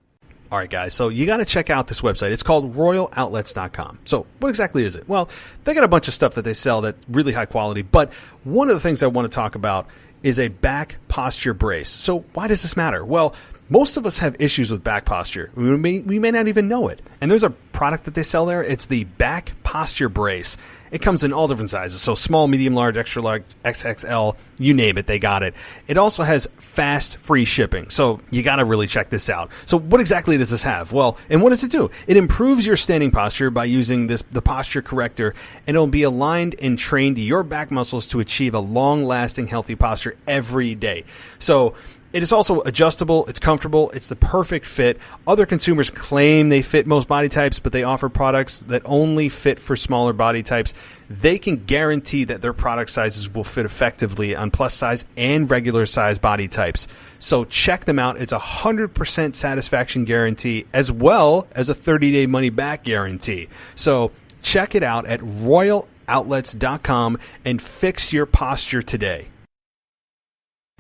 Speaker 2: All right, guys, so you got to check out this website. It's called royaloutlets.com. So what exactly is it? Well, they got a bunch of stuff that they sell that's really high quality, but one of the things I want to talk about is a back posture brace. So why does this matter? Well, most of us have issues with back posture. We may not even know it. And there's a product that they sell there. It's the back posture brace. It comes in all different sizes. So small, medium, large, extra large, XXL, you name it, they got it. It also has fast, free shipping. So you got to really check this out. So what exactly does this have? Well, and what does it do? It improves your standing posture by using the posture corrector, and it'll be aligned and trained to your back muscles to achieve a long-lasting, healthy posture every day. So it is also adjustable, it's comfortable, it's the perfect fit. Other consumers claim they fit most body types, but they offer products that only fit for smaller body types. They can guarantee that their product sizes will fit effectively on plus size and regular size body types. So check them out. It's a 100% satisfaction guarantee, as well as a 30-day money-back guarantee. So check it out at royaloutlets.com and fix your posture today.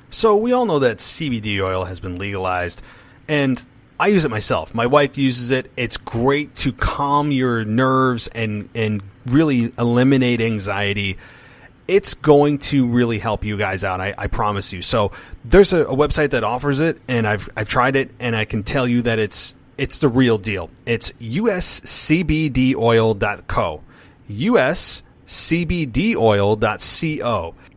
Speaker 2: So we all know that CBD oil has been legalized, and I use it myself. My wife uses it. It's great to calm your nerves and really eliminate anxiety. It's going to really help you guys out, I promise you. So there's a website that offers it, and I've tried it, and I can tell you that it's the real deal. It's uscbdoil.co. uscbdoil.co.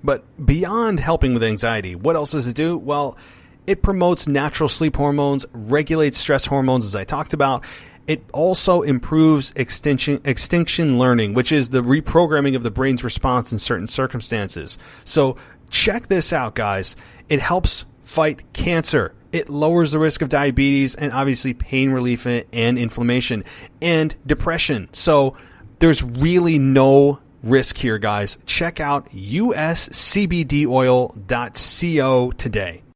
Speaker 2: But beyond helping with anxiety, what else does it do? Well, it promotes natural sleep hormones, regulates stress hormones, as I talked about. It also improves extinction learning, which is the reprogramming of the brain's response in certain circumstances. So check this out, guys. It helps fight cancer. It lowers the risk of diabetes and obviously pain relief and inflammation and depression. So there's really no risk here, guys. Check out uscbdoil.co today.